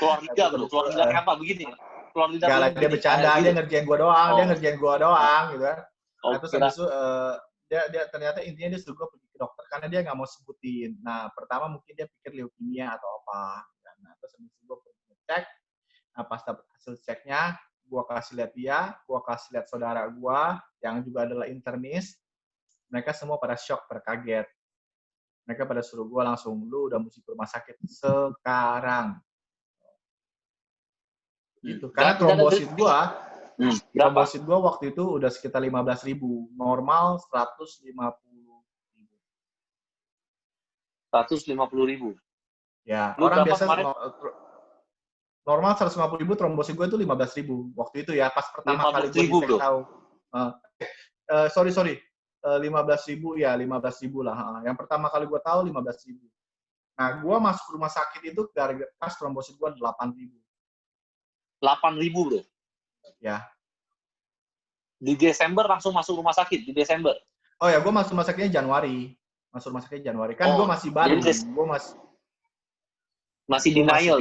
Keluar lidah, bro? Keluar lidah kayak apa? Begini? Keluar lidah begini. Dia bercanda, dia ngerjain gue doang. Dia ngerjain gue doang, gitu kan. Nah, terus abis itu dia ternyata intinya dia suruh gue pergi ke dokter karena dia nggak mau sebutin. Nah, pertama mungkin dia pikir leukemia atau apa. Nah, terus habis itu gue cek. Nah, pas dapet hasil ceknya, gue kasih lihat dia, gue kasih lihat saudara gue yang juga adalah internis. Mereka semua pada shock, pada kaget. Mereka pada suruh gue langsung, lu udah mesti ke rumah sakit sekarang. Gitu. Karena trombosit gue, trombosit gue waktu itu udah sekitar 15.000, normal 150.000. 150.000. Ya, Lu orang berapa biasa kemarin? normal 150.000, trombosit gue itu 15.000 waktu itu ya, pas pertama kali gue dicek tahu. Sorry, 15.000 ya, 15.000 lah. Yang pertama kali gue tahu 15.000. Nah, gue masuk rumah sakit itu gara-gara pas trombosit gue 8.000. 8.000 bro. Ya. Di Desember langsung masuk rumah sakit di Desember. Oh ya, gue masuk rumah sakitnya Januari. Kan gue masih baru. Gue masih denial.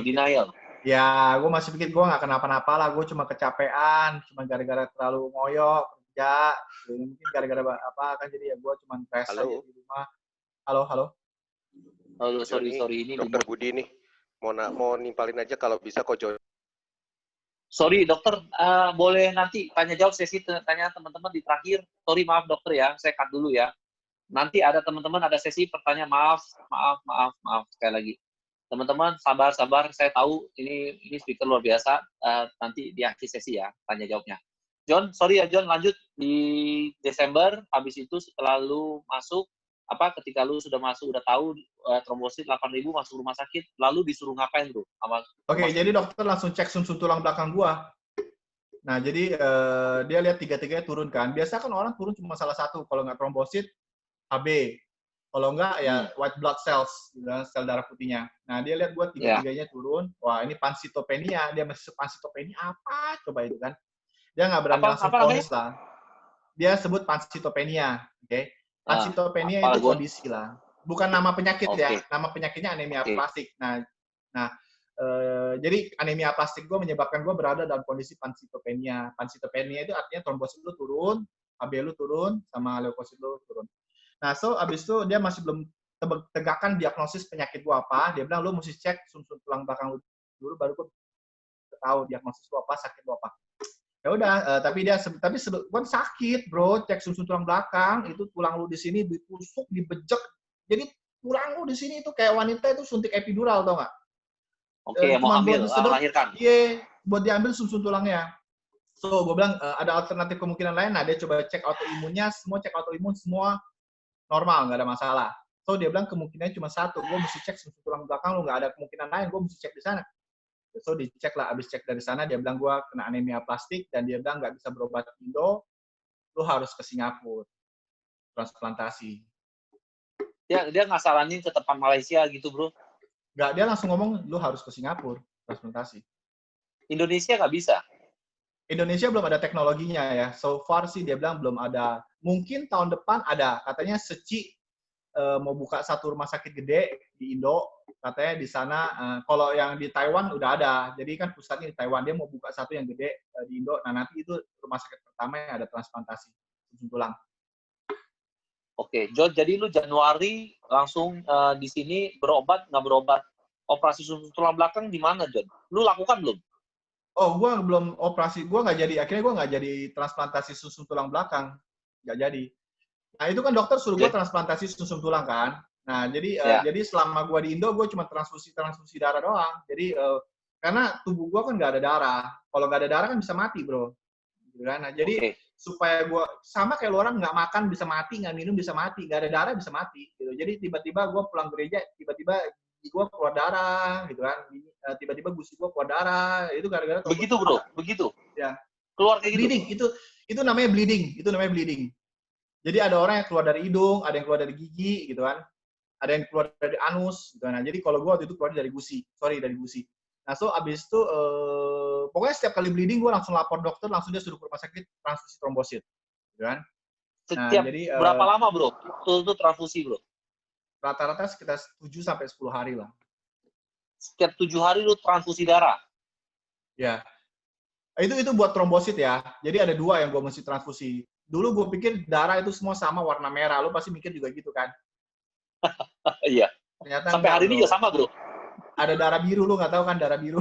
Ya, gue masih pikir gue nggak kenapa-napa lah. Gue cuma kecapean, cuma gara-gara terlalu ngoyo kerja. Mungkin gara-gara apa kan jadi ya gue cuma stres aja di rumah. Halo. Halo, sorry ini Dokter Budi nih. Mau nimpalin aja kalau bisa kok John. Sorry dokter, boleh nanti tanya jawab sesi tanya teman-teman di terakhir. Sorry maaf dokter ya, saya cut dulu ya. Nanti ada teman-teman ada sesi pertanyaan, maaf sekali lagi. Teman-teman sabar, saya tahu ini speaker luar biasa. Nanti di akhir sesi ya, tanya jawabnya. John, sorry ya John, lanjut di Desember. Habis itu setelah lu masuk, ketika lu sudah masuk, udah tahu trombosit 8.000 masuk rumah sakit, lalu disuruh ngapain bro? Oke, jadi dokter langsung cek sumsum tulang belakang gua. Nah, jadi dia lihat tiga-tiganya turun kan. Biasa kan orang turun cuma salah satu. Kalau nggak trombosit, HB. Kalau nggak, ya white blood cells, sel darah putihnya. Nah, dia lihat gua tiga-tiganya turun. Wah, ini pansitopenia. Dia masih pansitopenia apa? Coba itu kan. Dia nggak berani langsung vonis lah. Dia sebut pansitopenia. Oke. Pansitopenia itu kondisi lah. Bukan nama penyakit ya. Nama penyakitnya anemia aplastik. Nah, jadi anemia aplastik gue menyebabkan gue berada dalam kondisi pansitopenia. Pansitopenia itu artinya trombosit lu turun, HB lu turun, sama leukosit lu turun. Nah, abis itu dia masih belum tegakkan diagnosis penyakit gue apa. Dia bilang, lu mesti cek sumsum tulang belakang lu dulu, baru gue tahu diagnosis lu apa, sakit lu apa. Ya udah, tapi kan sakit, bro. Cek sumsum tulang belakang, itu tulang lu di sini ditusuk, dibejek. Jadi tulang lu di sini itu kayak wanita itu suntik epidural, tau nggak? Oke, mau ambil, melahirkan. Iya, buat diambil sumsum tulangnya. So, gue bilang ada alternatif kemungkinan lain. Nah, dia coba cek autoimunnya, cek autoimun semua normal, nggak ada masalah. So, dia bilang kemungkinannya cuma satu. Gue mesti cek sumsum tulang belakang lu, nggak ada kemungkinan lain. Gue mesti cek di sana. So, dicek lah. Abis cek dari sana, dia bilang gue kena anemia aplastik, dan dia bilang nggak bisa berobat di Indo, lu harus ke Singapura. Transplantasi. Dia nggak saranin ke tempat Malaysia gitu, bro? Nggak, dia langsung ngomong, lu harus ke Singapura, transplantasi. Indonesia nggak bisa? Indonesia belum ada teknologinya ya. So far sih dia bilang belum ada. Mungkin tahun depan ada. Katanya Seci mau buka satu rumah sakit gede di Indo. Katanya di sana, kalau yang di Taiwan udah ada. Jadi kan pusatnya di Taiwan. Dia mau buka satu yang gede di Indo. Nah, nanti itu rumah sakit pertama yang ada transplantasi sumsum tulang. Oke, John, jadi lu Januari langsung di sini berobat, nggak berobat. Operasi sumsum tulang belakang di mana, John? Lu lakukan belum? Oh, gue belum operasi. Gue nggak jadi. Akhirnya gue nggak jadi transplantasi sumsum tulang belakang. Nggak jadi. Nah, itu kan dokter suruh gue transplantasi sumsum tulang kan. Nah, jadi selama gue di Indo, gue cuma transfusi darah doang. Jadi, karena tubuh gue kan nggak ada darah. Kalau nggak ada darah kan bisa mati, bro. Nah, jadi supaya gue sama kayak orang nggak makan bisa mati, nggak minum bisa mati, nggak ada darah bisa mati. Gitu. Jadi tiba-tiba gue pulang gereja, tiba-tiba gue keluar darah, gitu kan. Tiba-tiba gusi gue keluar darah. Itu gara-gara. Begitu, bro. Begitu. Ya. Keluar kayak bleeding. gitu. Itu namanya bleeding. Jadi ada orang yang keluar dari hidung, ada yang keluar dari gigi, gitu kan. Ada yang keluar dari anus, gitu kan. Nah, jadi kalau gue waktu itu keluar dari gusi. Nah, so abis itu, pokoknya setiap kali bleeding, gue langsung lapor dokter, langsung dia suruh ke rumah sakit transfusi trombosit. Gitu kan. Setiap berapa lama, bro? Itu transfusi, bro? Rata-rata sekitar 7-10 hari lah. Setiap 7 hari lu transfusi darah? Ya. Itu buat trombosit ya. Jadi ada 2 yang gue mesti transfusi. Dulu gue pikir darah itu semua sama warna merah. Lu pasti mikir juga gitu kan. Iya. Ternyata Sampai enggak, hari ini bro. juga sama, bro. Ada darah biru, lu nggak tahu kan darah biru.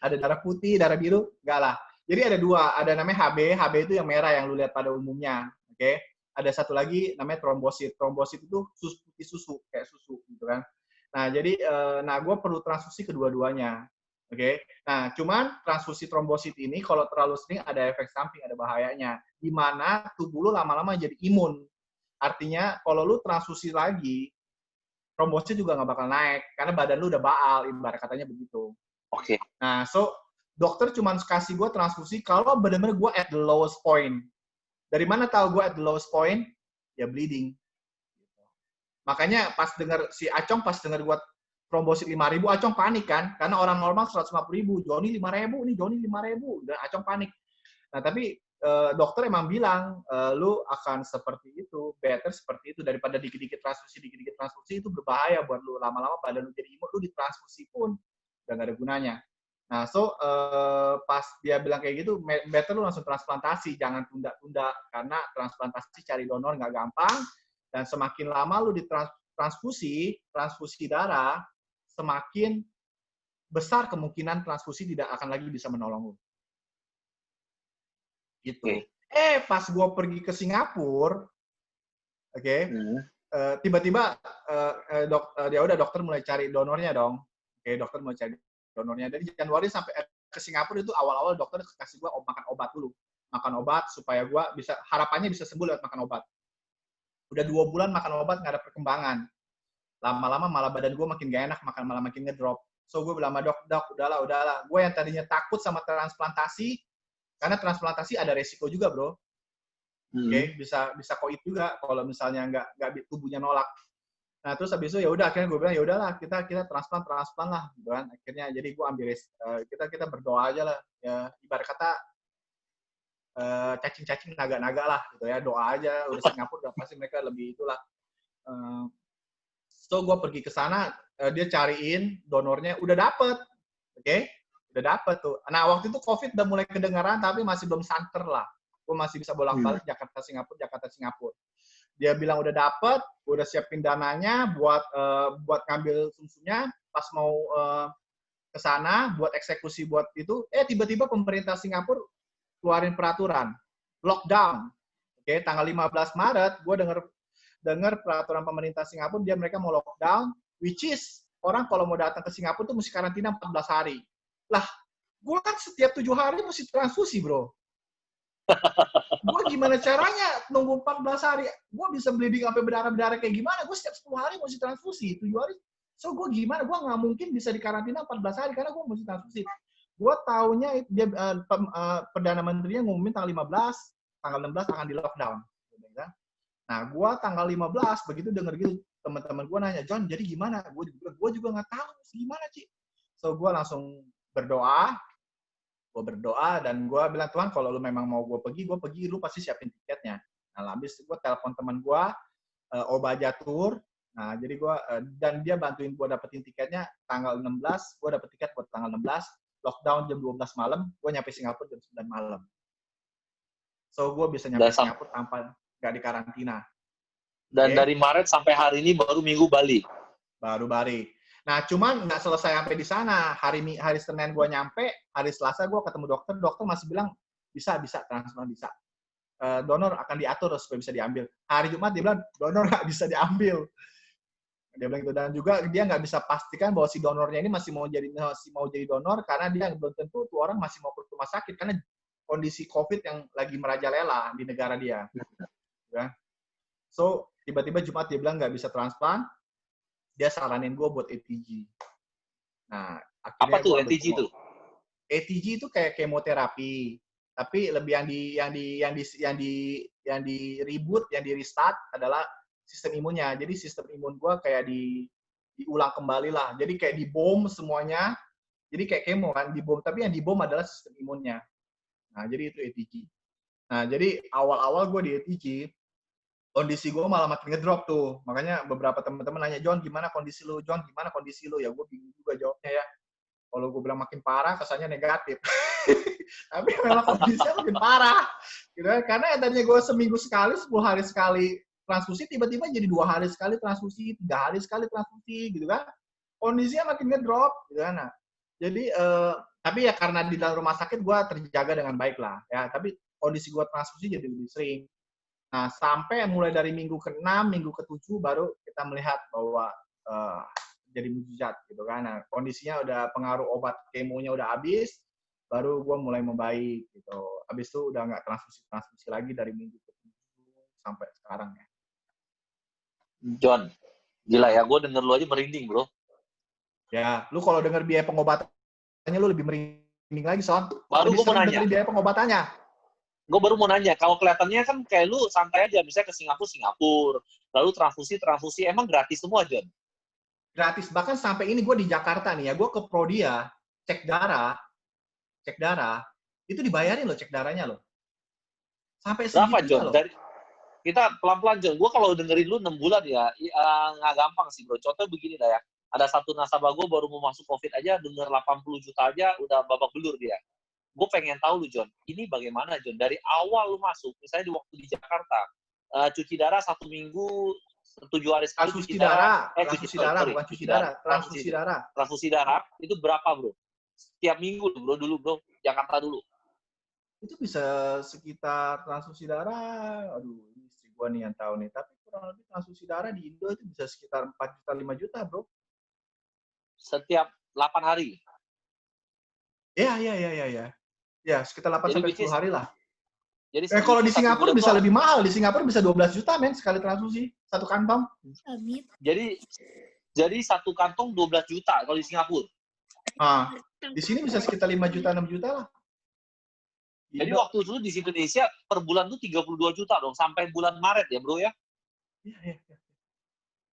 Ada darah putih, darah biru, enggak lah. Jadi ada dua, ada namanya HB itu yang merah yang lu lihat pada umumnya, oke? Ada satu lagi namanya trombosit. Trombosit itu putih susu, kayak susu gitu kan. Nah, jadi gue perlu transfusi kedua-duanya, oke? Nah, cuman transfusi trombosit ini kalau terlalu sering ada efek samping, ada bahayanya, di mana tubuh lu lama-lama jadi imun. Artinya kalau lu transfusi lagi, trombosit juga nggak bakal naik karena badan lu udah baal, ibarat katanya begitu. Oke. Nah, so dokter cuma kasih gue transfusi kalau benar-benar gue at the lowest point. Dari mana tahu gue at the lowest point? Ya bleeding. Makanya pas dengar si Acong pas dengar gue trombosit 5.000, Acong panik kan? Karena orang normal 150.000, Joni 5.000, nih Joni 5.000, dan Acong panik. Nah, tapi dokter emang bilang lu akan seperti itu, better seperti itu daripada dikit-dikit transfusi itu berbahaya buat lu. Lama-lama badan lu jadi imun, lu ditransfusi pun udah nggak ada gunanya. Nah, so pas dia bilang kayak gitu, better lu langsung transplantasi, jangan tunda-tunda karena transplantasi cari donor nggak gampang dan semakin lama lu ditransfusi darah, semakin besar kemungkinan transfusi tidak akan lagi bisa menolong lu. Gitu. Pas gue pergi ke Singapura, oke, tiba-tiba ya udah dokter mulai cari donornya dong. Oke, dokter mulai cari donornya. Dari Januari sampai ke Singapura itu awal-awal dokter kasih gue makan obat dulu. Makan obat supaya gue bisa, harapannya bisa sembuh lewat makan obat. Udah 2 bulan makan obat, nggak ada perkembangan. Lama-lama malah badan gue makin gak enak, malah makin ngedrop. So gue bilang sama dok, udahlah. Gue yang tadinya takut sama transplantasi, karena transplantasi ada resiko juga, bro. Oke, bisa koit juga kalau misalnya nggak tubuhnya nolak. Nah, terus habis itu ya udah akhirnya gue bilang ya udahlah kita transplant lah, gitu kan. Akhirnya jadi gue ambil kita berdoa aja lah. Ya ibarat kata cacing-cacing naga-naga lah gitu ya, doa aja. Udah Singapura udah pasti mereka lebih itulah. So gue pergi ke sana, dia cariin donornya, udah dapet, oke? Udah dapet tuh. Nah, waktu itu COVID udah mulai kedengaran, tapi masih belum santer lah. Gue masih bisa bolak-balik Jakarta Singapura. Dia bilang udah dapet, udah siapin dananya buat ngambil sumsunya, pas mau ke sana buat eksekusi buat itu, tiba-tiba pemerintah Singapura keluarin peraturan lockdown. Oke, tanggal 15 Maret, gue dengar peraturan pemerintah Singapura, mereka mau lockdown, which is orang kalau mau datang ke Singapura tuh mesti karantina 14 hari. Lah, gue kan setiap 7 hari mesti transfusi, bro. Gue gimana caranya nunggu 14 hari? Gue bisa bleeding sampai berdarah-berdarah kayak gimana? Gue setiap 10 hari mesti transfusi, 7 hari. So, gue gimana? Gue nggak mungkin bisa dikarantina 14 hari karena gue mesti transfusi. Gue taunya dia Perdana Menterinya ngumumin tanggal 15, tanggal 16 akan di lockdown. Nah, gue tanggal 15 begitu denger gitu, teman-teman gue nanya, John, jadi gimana? Gue juga nggak tahu gimana, Ci. So, gue langsung berdoa dan gue bilang, Tuhan, kalau lu memang mau gue pergi, lu pasti siapin tiketnya. Nah, habis gue telepon teman gue, Oba Jatur. Nah, jadi gue, dan dia bantuin gue dapetin tiketnya tanggal 16, gue dapet tiket buat tanggal 16, lockdown jam 12 malam, gue nyampe Singapura jam 9 malam. So, gue bisa nyampe Singapura tanpa nggak dikarantina. Dan dari Maret sampai hari ini baru Minggu Bali. Baru Bali. Nah, cuman nggak selesai sampai di sana. Hari Senin gue nyampe, hari Selasa gue ketemu dokter masih bilang bisa transplant bisa. Donor akan diatur supaya bisa diambil. Hari Jumat dia bilang donor nggak bisa diambil. Dia bilang gitu, dan juga dia nggak bisa pastikan bahwa si donornya ini masih mau jadi donor karena dia belum tentu tuh orang masih mau ke rumah sakit karena kondisi COVID yang lagi merajalela di negara dia. Ya. So tiba-tiba Jumat dia bilang nggak bisa transplant. Dia saranin gue buat ATG. Nah, akhirnya apa tuh ATG itu? ATG itu kayak kemoterapi, tapi lebih yang di reboot, yang di restart adalah sistem imunnya. Jadi sistem imun gue kayak diulang kembali lah. Jadi kayak dibom semuanya. Jadi kayak kemo kan, dibom. Tapi yang dibom adalah sistem imunnya. Nah, jadi itu ATG. Nah, jadi awal-awal gue di ATG, kondisi gue malah makin ngedrop tuh. Makanya beberapa teman-teman nanya, John, gimana kondisi lu? John, gimana kondisi lu? Ya gue bingung juga jawabnya ya. Kalau gue bilang makin parah, kesannya negatif. Tapi memang kondisinya makin parah. Gitu kan? Karena yang tadinya gue seminggu sekali, 10 hari sekali transfusi tiba-tiba jadi 2 hari sekali transfusi, 3 hari sekali transfusi gitu kan. Kondisinya makin ngedrop gitu kan. Nah, jadi tapi ya karena di dalam rumah sakit gue terjaga dengan baik lah ya, tapi kondisi gue transfusi jadi lebih sering. Nah, sampai mulai dari minggu ke-6, minggu ke-7 baru kita melihat bahwa jadi mujizat gitu kan. Nah, kondisinya udah pengaruh obat kemonya udah habis, baru gue mulai membaik gitu. Habis itu udah nggak transfusi lagi dari minggu ke-7 sampai sekarang ya. John, gila ya, gue denger lu aja merinding, bro. Ya, lu kalau denger biaya pengobatannya lu lebih merinding lagi, Son. Baru Lebih gue mau sering nanya. dengerin biaya pengobatannya. Gue baru mau nanya, kalau kelihatannya kan kayak lu santai aja, misalnya ke Singapura, lalu transfusi, emang gratis semua, John? Gratis. Bahkan sampai ini gue di Jakarta nih ya, gue ke Prodia, cek darah, itu dibayarin loh cek darahnya loh. Sampai Berapa, segitunya John? loh. Dari kita pelan-pelan, John. Gue kalau dengerin lu 6 bulan ya, nggak gampang sih, bro. Contoh begini lah ya, ada satu nasabah gue baru mau masuk COVID aja, denger 80 juta aja, udah babak belur dia. Gue pengen tahu lu, John, ini bagaimana, John? Dari awal lu masuk, misalnya di waktu di Jakarta, cuci darah 1 minggu, 7 hari sekali Transfusi darah, transfusi darah, itu berapa, bro? Setiap minggu, bro, dulu, bro. Jakarta dulu. Itu bisa sekitar transfusi darah, aduh, ini istri gue nih yang tahu nih, tapi kurang lebih transfusi darah di Indo itu bisa sekitar 4 juta, 5 juta, bro. Setiap 8 hari? Ya, sekitar 8 sampai 10 hari lah. Jadi kalau di Singapura bisa lebih mahal. Di Singapura bisa 12 juta, men, sekali transfusi. Satu kantong. Jadi satu kantong 12 juta kalau di Singapura? Di sini bisa sekitar 5 juta, 6 juta lah. Jadi waktu dulu di Indonesia per bulan tuh 32 juta dong. Sampai bulan Maret ya, bro ya? Iya.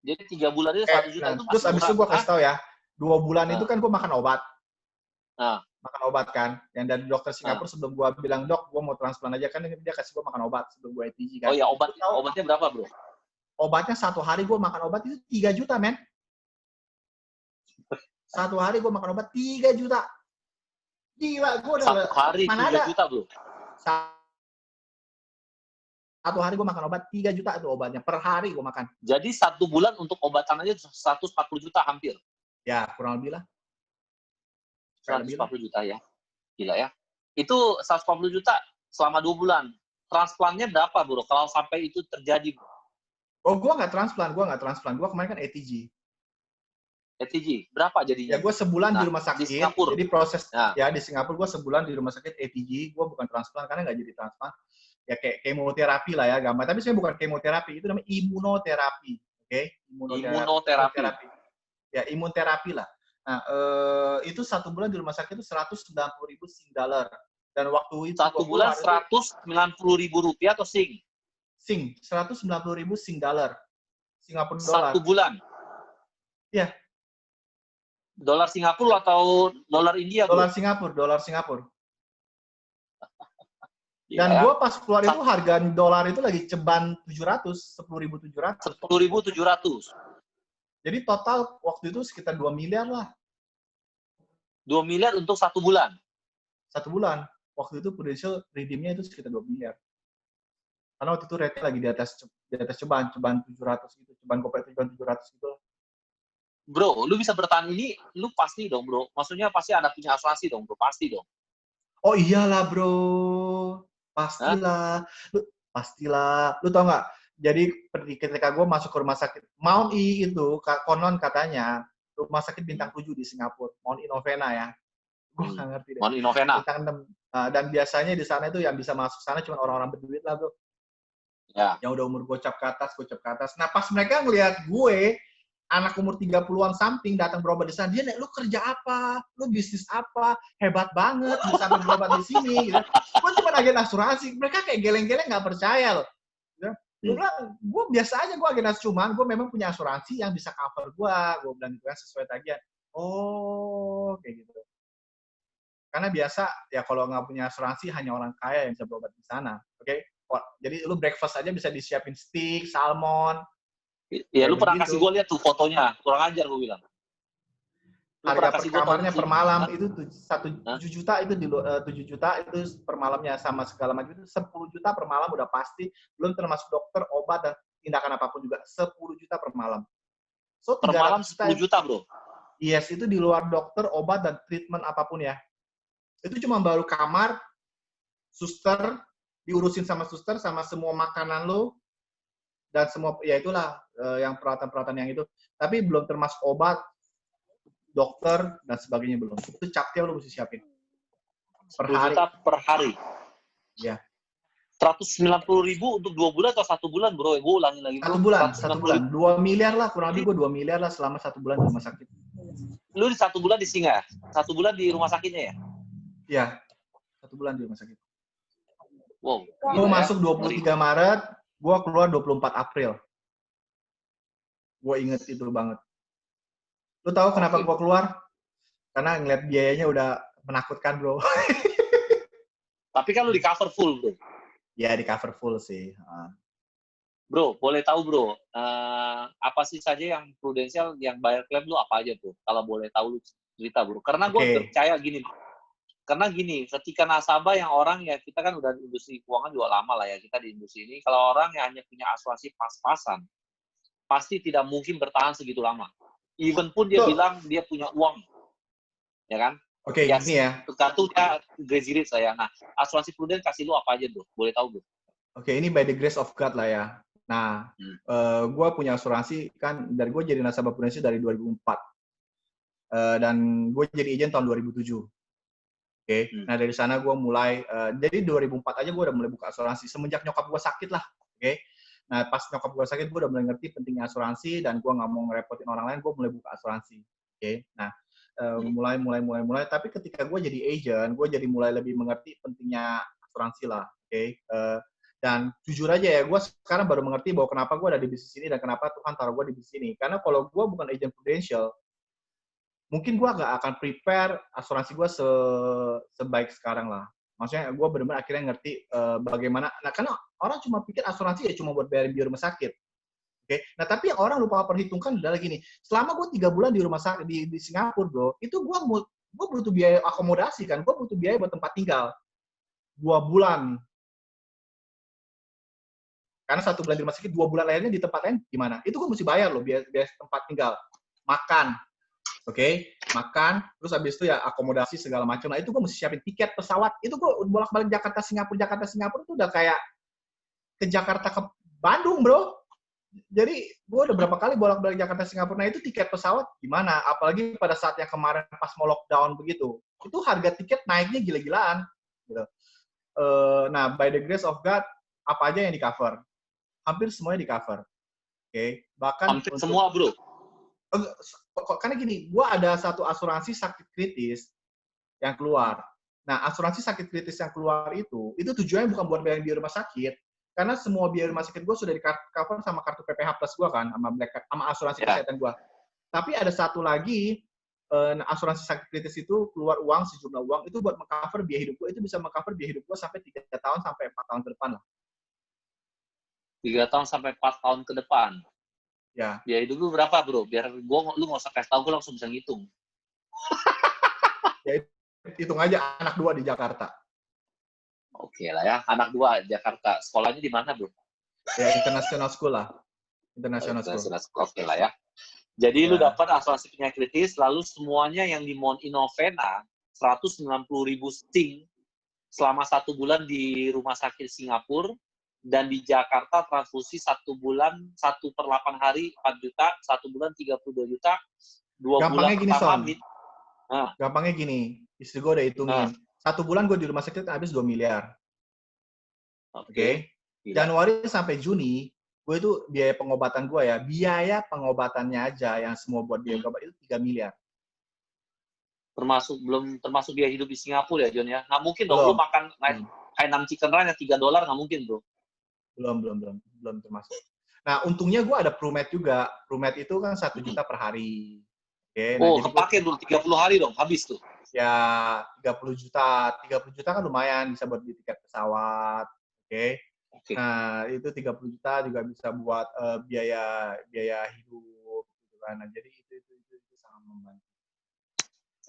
Jadi 3 bulan itu 1 juta. Itu terus abis itu gue kasih tau ya, 2 bulan itu kan gue makan obat. Makan obat kan. Yang dari dokter Singapura sebelum gue bilang, dok, gue mau transplant aja. Kan dia kasih gue makan obat sebelum gue ETG kan. Oh iya, obatnya berapa, bro? Obatnya 1 hari gue makan obat itu 3 juta, men. 1 hari gue makan obat 3 juta. Gila, gue udah... 1 hari 3 juta, bro? 1 hari gue makan obat 3 juta itu obatnya. Per hari gue makan. Jadi 1 bulan untuk obatan aja 140 juta hampir? Ya, kurang lebih lah. 140 juta ya. Gila ya. Itu 140 juta selama 2 bulan. Transplantnya berapa, bro? Kalau sampai itu terjadi, bro? Oh, gue nggak transplant. Gue kemarin kan ETG. ETG? Berapa jadinya? Ya, gue sebulan di rumah sakit. Di Singapura. Jadi proses, ya di Singapura gue sebulan di rumah sakit ETG. Gue bukan transplant karena nggak jadi transplant. Ya kayak kemoterapi lah ya, gampang. Tapi saya bukan kemoterapi. Itu namanya imunoterapi. Oke? Imunoterapi. Ya, imunterapi lah. Nah, itu 1 bulan di rumah sakit itu 190.000 Sing dollar. Dan waktu itu 1 bulan 190.000 rupiah atau Sing? Sing, 190.000 Sing dollar. Singapura dolar. 1 bulan? Iya. Dolar Singapura atau dolar India? Dolar Singapura. Dan gue pas keluar itu harga dolar itu lagi ceban 10.700. 10.700. Jadi total waktu itu sekitar 2 miliar lah. 2 miliar untuk 1 bulan? 1 bulan. Waktu itu potential redeem-nya itu sekitar 2 miliar. Karena waktu itu rate-nya lagi di atas ceban 700 gitu. Ceban GoPay 700 gitu lah. Bro, lu bisa bertahan ini, lu pasti dong, bro. Maksudnya pasti ada punya asuransi dong, bro. Pasti dong. Oh iyalah, bro. Pastilah. Lu tau nggak? Jadi ketika gue masuk ke rumah sakit Mount E itu, konon katanya rumah sakit bintang 7 di Singapura, Mount E Novena ya. Gue nggak ngerti deh. Mount E Novena. Bintang 6. Dan biasanya di sana itu yang bisa masuk sana cuma orang-orang berduit lah, bro. Ya. Yang udah umur gocap ke atas. Nah, pas mereka ngelihat gue, anak umur 30-an something datang berobat di sana, dia nek, lu kerja apa? Lu bisnis apa? Hebat banget, bisa berobat di sini. Gitu. Gue cuma agen asuransi. Mereka kayak geleng-geleng nggak percaya loh. Gue bilang, gue biasa aja, gue agen asuransi. Cuman gue memang punya asuransi yang bisa cover gue. Gue bilang gitu kan, sesuai tagihan. Oh, kayak gitu. Karena biasa, ya kalau nggak punya asuransi, hanya orang kaya yang bisa berobat di sana. Oke? Jadi lu breakfast aja bisa disiapin steak, salmon. Ya, lu pernah kasih gue lihat tuh fotonya. Kurang ajar gue bilang. Harga per kamarnya per malam itu 7 juta itu 7 juta itu per malamnya sama segala macam itu 10 juta per malam udah pasti, belum termasuk dokter, obat dan tindakan apapun juga 10 juta per malam. So Per malam 300 10 juta, bro. Yes, itu di luar dokter, obat dan treatment apapun ya. Itu cuma baru kamar, suster, diurusin sama suster, sama semua makanan lo, dan semua, ya itulah yang peralatan-peralatan yang itu. Tapi belum termasuk obat, dokter, dan sebagainya belum. Itu captil lo mesti siapin. 10 juta per hari. Ya. 190.000 untuk 2 bulan atau 1 bulan, bro? Gue ulangin lagi, bro. 1 bulan. 2 miliar lah, kurang lebih gue 2 miliar lah selama 1 bulan di rumah sakit. Lu di 1 bulan di Singa? 1 bulan di rumah sakitnya ya? Iya, 1 bulan di rumah sakit. Wow. Gue masuk 23 Maret, gue keluar 24 April. Gue inget itu banget. Lu tahu kenapa gue keluar? Karena ngeliat biayanya udah menakutkan, bro. Tapi kan lu di cover full, bro. Ya, di cover full sih. Bro, boleh tahu, bro, apa sih saja yang prudensial, yang bayar klaim lu apa aja, bro? Kalau boleh tahu lu cerita, bro. Karena gue percaya gini, karena gini, ketika nasabah yang orang ya, kita kan udah di industri keuangan juga lama lah ya, kita di industri ini, kalau orang yang hanya punya asuransi pas-pasan, pasti tidak mungkin bertahan segitu lama. Even pun dia bilang dia punya uang, ya kan? Oke, ya, gini ya. Kartunya crazy rich saya. Nah, asuransi prudent kasih lu apa aja, bro? Boleh tahu, bro? Oke, ini by the grace of God lah ya. Nah, gue punya asuransi kan, dari gue jadi nasabah prudensial dari 2004. Dan gue jadi agent tahun 2007. Oke, nah dari sana gue mulai, jadi 2004 aja gue udah mulai buka asuransi. Semenjak nyokap gue sakit lah. Oke, nah pas nyokap gue sakit, gue udah mulai ngerti pentingnya asuransi, dan gue nggak mau ngerepotin orang lain, gue mulai buka asuransi. Oke, nah mulai. Tapi ketika gue jadi agent, gue jadi mulai lebih mengerti pentingnya asuransi lah. Oke, dan jujur aja ya, gue sekarang baru mengerti bahwa kenapa gue ada di bisnis ini dan kenapa Tuhan taruh gue di bisnis ini. Karena kalau gue bukan agent prudential, mungkin gue gak akan prepare asuransi gue sebaik sekarang lah. Maksudnya gue benar-benar akhirnya ngerti bagaimana. Nah, karena orang cuma pikir asuransi ya cuma buat bayar biaya rumah sakit. Oke, nah tapi yang orang lupa perhitungkan adalah gini. Selama gue 3 bulan di rumah sakit di Singapura, bro, itu gue butuh biaya akomodasi kan, gue butuh biaya buat tempat tinggal 2 bulan. Karena 1 bulan di rumah sakit, 2 bulan lainnya di tempat lain gimana? Itu gue mesti bayar loh biaya tempat tinggal, makan. Oke, makan, terus habis itu ya akomodasi segala macam. Nah, itu gue mesti siapin tiket pesawat. Itu gue bolak-balik Jakarta Singapura itu udah kayak ke Jakarta ke Bandung, bro. Jadi gue udah berapa kali bolak-balik Jakarta Singapura. Nah, itu tiket pesawat gimana? Apalagi pada saat yang kemarin pas mau lockdown begitu. Itu harga tiket naiknya gila-gilaan. Gitu. Nah, by the grace of God, apa aja yang di cover? Hampir semuanya di cover. Oke, bahkan hampir semua, bro. Karena gini, gue ada satu asuransi sakit kritis yang keluar. Nah, asuransi sakit kritis yang keluar itu tujuannya bukan buat bayar biaya rumah sakit, karena semua biaya rumah sakit gue sudah di cover sama kartu PPH Plus gue kan, sama asuransi kesehatan gue. Tapi ada satu lagi, asuransi sakit kritis itu keluar uang, sejumlah uang, itu buat mengcover biaya hidup gue, itu bisa mengcover biaya hidup gue sampai 3 tahun sampai 4 tahun ke depan lah. 3 tahun sampai 4 tahun ke depan. Ya. Biaya hidup lu berapa, bro? Biar lu nggak usah kasih tahu, gue langsung bisa ngitung. Ya, hitung aja anak 2 di Jakarta. Oke lah ya, anak 2 Jakarta. Sekolahnya di mana, bro? Ya, international school lah. International school. Oke lah ya. Jadi lu dapat asuransi penyakit kritis, lalu semuanya yang di Mount Innovena 190.000 sting selama 1 bulan di rumah sakit Singapura. Dan di Jakarta transfusi 1 bulan 1/8 hari 4 juta, 1 bulan 32 juta, 2 Gampangnya bulan gini, pertama. Gampangnya gini, istri gue udah hitungin. 1 bulan gue di rumah sakit habis 2 miliar. Oke. Januari sampai Juni, gue itu biaya pengobatan gue ya, biaya pengobatannya aja yang semua buat biaya obat itu 3 miliar. Belum termasuk biaya hidup di Singapura ya, John ya? Nggak mungkin dong, lu makan kayak 6 chicken run yang $3 nggak mungkin, bro. Belum termasuk. Nah, untungnya gue ada Prumed juga. Prumed itu kan 1 juta per hari. Oke, nah kepake dulu 30 hari dong, habis tuh. Ya, 30 juta. 30 juta kan lumayan, bisa buat beli tiket pesawat. Oke. Nah, itu 30 juta juga bisa buat biaya hidup gitu kan. Nah, jadi itu sangat membantu.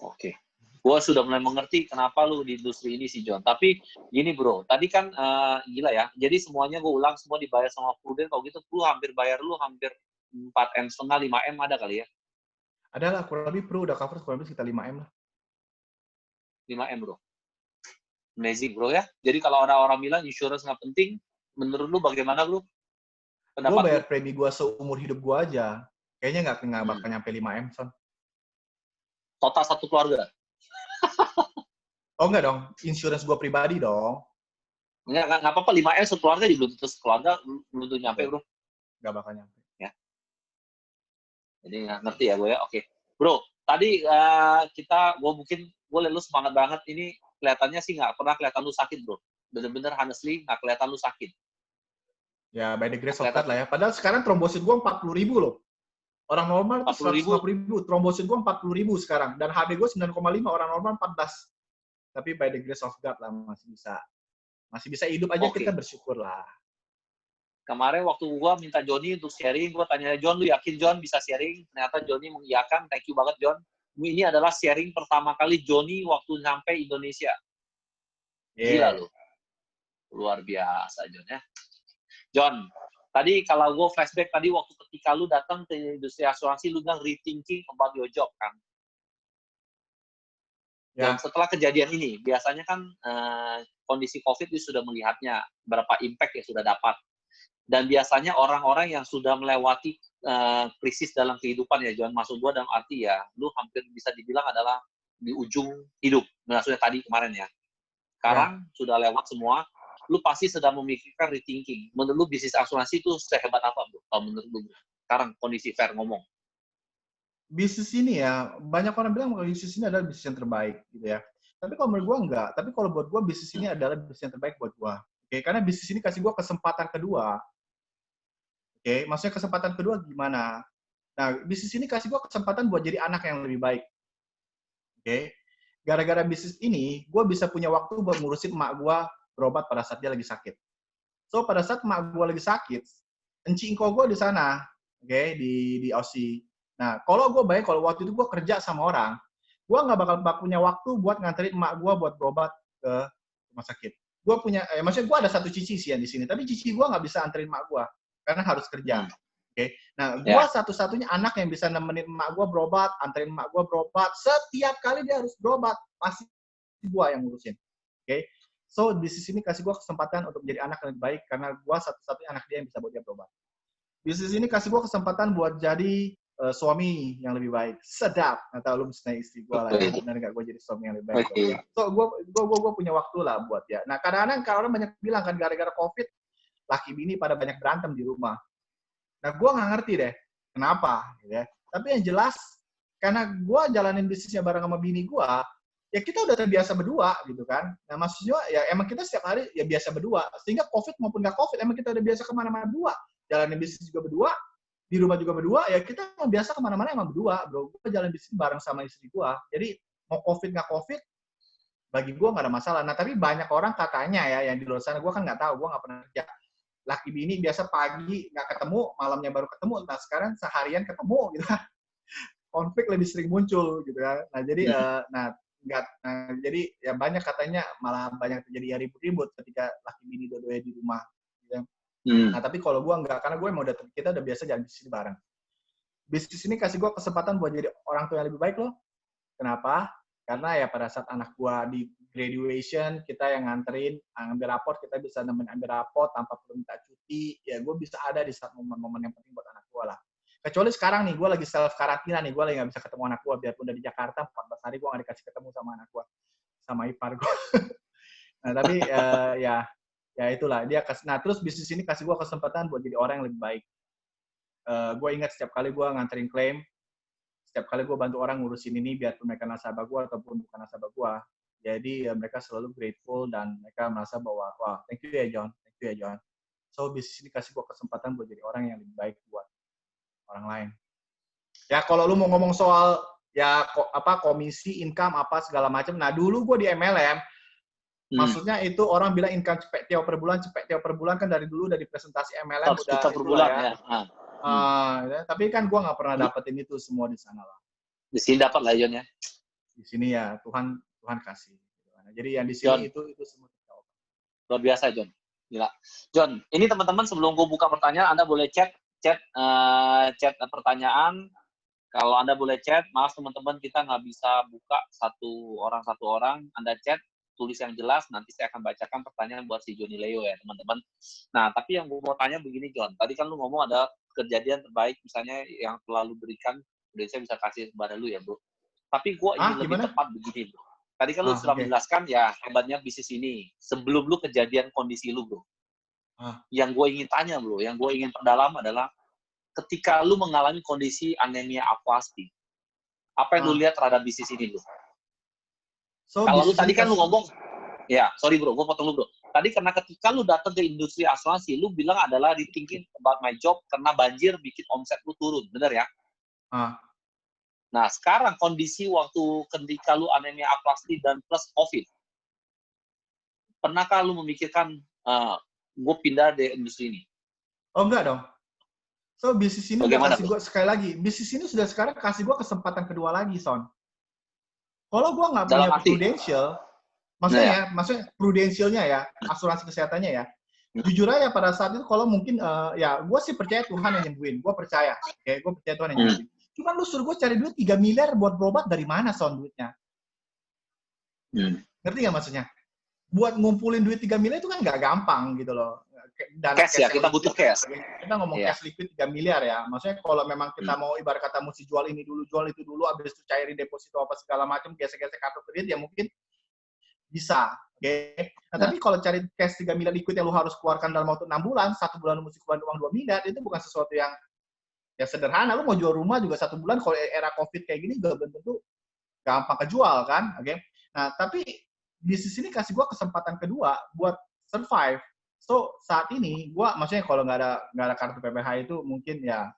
Oke. Gue sudah mulai mengerti kenapa lu di industri ini sih, John. Tapi gini bro, tadi kan gila ya. Jadi semuanya gue ulang, semua dibayar sama Prudent. Kalau gitu, lu hampir 4M setengah, 5M ada kali ya? Ada lah, kurang lebih Pro udah cover kurang lebih sekitar 5M lah. 5M bro. Amazing bro ya. Jadi kalau orang-orang bilang insurance nggak penting, menurut lu bagaimana bro? Gue bayar premi gue seumur hidup gue aja. Kayaknya nggak bakal nyampe 5M, Son. Total satu keluarga? Oh enggak dong, insurance gue pribadi dong. Nggak apa-apa, 5M sekeluarga, belum tentu sekeluarga, belum tentu nyampe bro. Nggak bakal nyampe. Ya. Jadi nggak ngerti ya gue ya, oke. Bro, tadi gue liat lu semangat banget, ini kelihatannya sih nggak pernah kelihatan lu sakit bro. Bener-bener honestly nggak kelihatan lu sakit. Ya, by the grace of God lah ya. Padahal sekarang trombosit gue 40.000 loh. Orang normal 150.000, trombosit gue 40.000 sekarang. Dan HB gue 9,5, orang normal 14. Tapi by the grace of God lah, masih bisa hidup aja, kita bersyukur lah. Kemarin waktu gue minta Johnny untuk sharing, gue tanya John, lu yakin John bisa sharing? Ternyata Johnny mengiyakan, thank you banget John. Ini adalah sharing pertama kali Johnny waktu sampai Indonesia. Gila lu. Luar biasa John ya. John, tadi kalau gue flashback tadi waktu ketika lu datang ke industri asuransi, lu bilang rethinking about your job kan. Dan setelah kejadian ini, biasanya kan kondisi COVID itu sudah melihatnya, berapa impact yang sudah dapat. Dan biasanya orang-orang yang sudah melewati krisis dalam kehidupan ya, John, maksud gue dalam arti ya, lu hampir bisa dibilang adalah di ujung hidup, maksudnya tadi kemarin ya. Sekarang sudah lewat semua, lu pasti sedang memikirkan rethinking. Menurut lu bisnis asuransi itu sehebat apa, bro? Kalau menurut lu, sekarang kondisi fair ngomong. Bisnis ini ya, banyak orang bilang kalau bisnis ini adalah bisnis yang terbaik, gitu ya. Tapi kalau menurut gue enggak. Tapi kalau buat gue, bisnis ini adalah bisnis yang terbaik buat gue. Oke, karena bisnis ini kasih gue kesempatan kedua. Oke, maksudnya kesempatan kedua gimana? Nah, bisnis ini kasih gue kesempatan buat jadi anak yang lebih baik. Oke, gara-gara bisnis ini, gue bisa punya waktu buat ngurusin emak gue berobat pada saat dia lagi sakit. So, pada saat emak gue lagi sakit, encingko gue di sana, oke, di Aussie. Nah, kalau gue baik, kalau waktu itu gue kerja sama orang, gue nggak bakal punya waktu buat nganterin emak gue buat berobat ke rumah sakit. Gue punya, maksudnya gue ada satu cici sih yang di sini, tapi cici gue nggak bisa anterin emak gue karena harus kerja. Oke, nah gue satu-satunya anak yang bisa nemenin emak gue berobat, anterin emak gue berobat. Setiap kali dia harus berobat, pasti gue yang ngurusin. Oke, so bisnis ini kasih gue kesempatan untuk menjadi anak yang lebih baik karena gue satu-satunya anak dia yang bisa buat dia berobat. Bisnis ini kasih gue kesempatan buat jadi suami yang lebih baik. Sedap. Nggak tahu lu mesti istri gue lah. Ya. Benar nggak gue jadi suami yang lebih baik. So, gue punya waktu lah buat dia. Nah, kadang-kadang kalau orang banyak bilang kan gara-gara COVID, laki bini pada banyak berantem di rumah. Nah, gue nggak ngerti deh. Kenapa? Ya. Tapi yang jelas, karena gue jalanin bisnisnya bareng sama bini gue, ya kita udah terbiasa berdua gitu kan. Nah, maksudnya ya emang kita setiap hari ya biasa berdua. Sehingga COVID maupun nggak COVID, emang kita udah biasa kemana-mana berdua. Jalanin bisnis juga berdua, di rumah juga berdua, ya kita biasa kemana-mana emang berdua, bro. Gue jalan bisnis bareng sama istri gue. Jadi, mau COVID nggak COVID, bagi gue nggak ada masalah. Nah, tapi banyak orang katanya ya, yang di luar sana, gue kan nggak tahu, gue nggak pernah kerja. Laki bini biasa pagi nggak ketemu, malamnya baru ketemu. Nah, sekarang seharian ketemu, gitu kan. Konflik lebih sering muncul, gitu kan. Nah, jadi, jadi ya banyak katanya malah banyak terjadi ribut-ribut ketika laki bini dua-duanya di rumah. Gitu. Nah, tapi kalau gue enggak, karena gue emang kita udah biasa jalan bisnis bareng. Bisnis ini kasih gue kesempatan buat jadi orang tua yang lebih baik loh. Kenapa? Karena ya pada saat anak gue di graduation, kita yang nganterin, ngambil raport, kita bisa nemenin ambil raport tanpa perlu minta cuti. Ya gue bisa ada di saat momen-momen yang penting buat anak gue lah. Kecuali sekarang nih, gue lagi self karantina nih, gue lagi nggak bisa ketemu anak gue, biarpun udah di Jakarta, 14 hari gue nggak dikasih ketemu sama anak gue, sama ipar gue. Nah, tapi ya itulah dia nah terus bisnis ini kasih gue kesempatan buat jadi orang yang lebih baik. Gue ingat setiap kali gue nganterin klaim, setiap kali gue bantu orang ngurusin ini biarpun mereka nasabah gue ataupun bukan nasabah gue, jadi mereka selalu grateful dan mereka merasa bahwa wah thank you ya John. So bisnis ini kasih gue kesempatan buat jadi orang yang lebih baik buat orang lain. Ya kalau lu mau ngomong soal ya komisi, income apa segala macam, nah dulu gue di MLM. Maksudnya itu orang bilang income cepet tiap per bulan kan dari dulu dari presentasi MLM udah per bulan ya. Tapi kan gue nggak pernah dapetin itu semua di sana lah. Di sini dapat lah John ya. di sini ya Tuhan kasih. Nah, jadi yang di John, sini itu semua terjawab. luar biasa, John. Gila. John, ini teman-teman sebelum gue buka pertanyaan, Anda boleh chat chat pertanyaan. Kalau Anda boleh chat, maaf teman-teman, kita nggak bisa buka satu orang. Anda chat, tulis yang jelas, nanti saya akan bacakan pertanyaan buat si Johnny Leo ya, teman-teman. Nah, tapi yang gue mau tanya begini, John. Tadi kan lu ngomong ada kejadian terbaik, misalnya yang selalu berikan, Indonesia bisa kasih kepada lu ya, bro. Tapi gue ingin lebih Gimana? tepat begini, bro. Tadi kan lu sudah menjelaskan ya hebatnya bisnis ini. Sebelum lu kejadian kondisi lu, bro. Yang gue ingin tanya, bro, yang gue ingin perdalam adalah ketika lu mengalami kondisi anemia aplastik, apa yang lu lihat terhadap bisnis ini, bro? So, kalau lu tadi kan lu ngomong, ya, sorry bro, gue potong lu bro. Tadi karena ketika lu datang ke industri asuransi, lu bilang adalah rethinking about my job karena banjir bikin omset lu turun, bener ya? Nah, sekarang kondisi waktu ketika lu anemia aplastik dan plus COVID, pernahkah lu memikirkan gue pindah dari industri ini? Oh enggak dong. So, bisnis ini Bagaimana, udah kasih gue, sekali lagi, bisnis ini sudah sekarang kasih gue kesempatan kedua lagi, Son. Kalau gue nggak punya prudential, maksudnya prudensialnya ya, asuransi kesehatannya ya, jujur aja pada saat itu kalau mungkin, ya gue sih percaya Tuhan yang nyembuhin, gue percaya, gue percaya Tuhan yang nyembuhin. Cuman lu suruh gue cari duit 3 miliar buat berobat, dari mana, Son, duitnya? Ngerti nggak maksudnya? Buat ngumpulin duit 3 miliar itu kan nggak gampang gitu loh. Dan cash ya, kita butuh cash. Kita ngomong cash liquid 3 miliar ya. Maksudnya kalau memang kita mau ibarat kata mesti jual ini dulu, jual itu dulu, habis itu cairin deposito apa segala macam, gesek-gesek kartu kredit ya mungkin bisa. Nah, tapi kalau cari cash 3 miliar liquid yang lu harus keluarkan dalam waktu 6 bulan, 1 bulan lu mesti keluar uang 2 miliar, itu bukan sesuatu yang ya sederhana. Lu mau jual rumah juga 1 bulan, kalau era COVID kayak gini juga belum tentu gampang kejual kan. Nah, tapi bisnis ini kasih gue kesempatan kedua buat survive. So, saat ini, maksudnya kalau nggak ada kartu PPH itu mungkin ya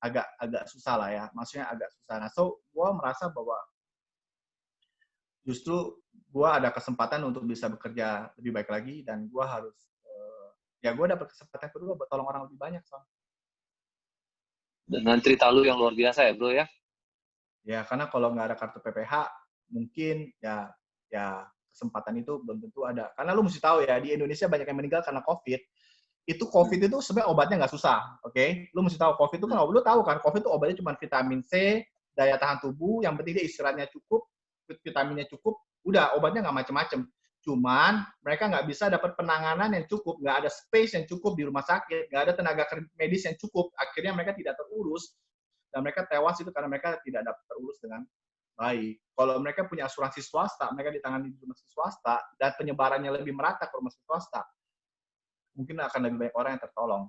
agak susah lah ya. Maksudnya agak susah. Nah, so, gue merasa bahwa justru gue ada kesempatan untuk bisa bekerja lebih baik lagi dan gue harus, ya gue dapat kesempatan kedua buat tolong orang lebih banyak, Son. Dengan cerita lu yang luar biasa ya, bro ya? Ya, karena kalau nggak ada kartu PPH, mungkin ya kesempatan itu belum tentu ada. Karena lu mesti tahu ya, di Indonesia banyak yang meninggal karena COVID. Itu COVID itu sebenarnya obatnya nggak susah, oke? Lu mesti tahu COVID itu kan, lu tahu kan, COVID itu obatnya cuma vitamin C, daya tahan tubuh, yang penting dia istirahatnya cukup, vitaminnya cukup, udah obatnya nggak macem-macem. Cuman mereka nggak bisa dapat penanganan yang cukup, nggak ada space yang cukup di rumah sakit, nggak ada tenaga medis yang cukup. Akhirnya mereka tidak terurus dan mereka tewas itu karena mereka tidak dapat terurus dengan baik. Kalau mereka punya asuransi swasta, mereka ditangani di rumah sakit swasta, dan penyebarannya lebih merata ke rumah sakit swasta, mungkin akan lebih banyak orang yang tertolong.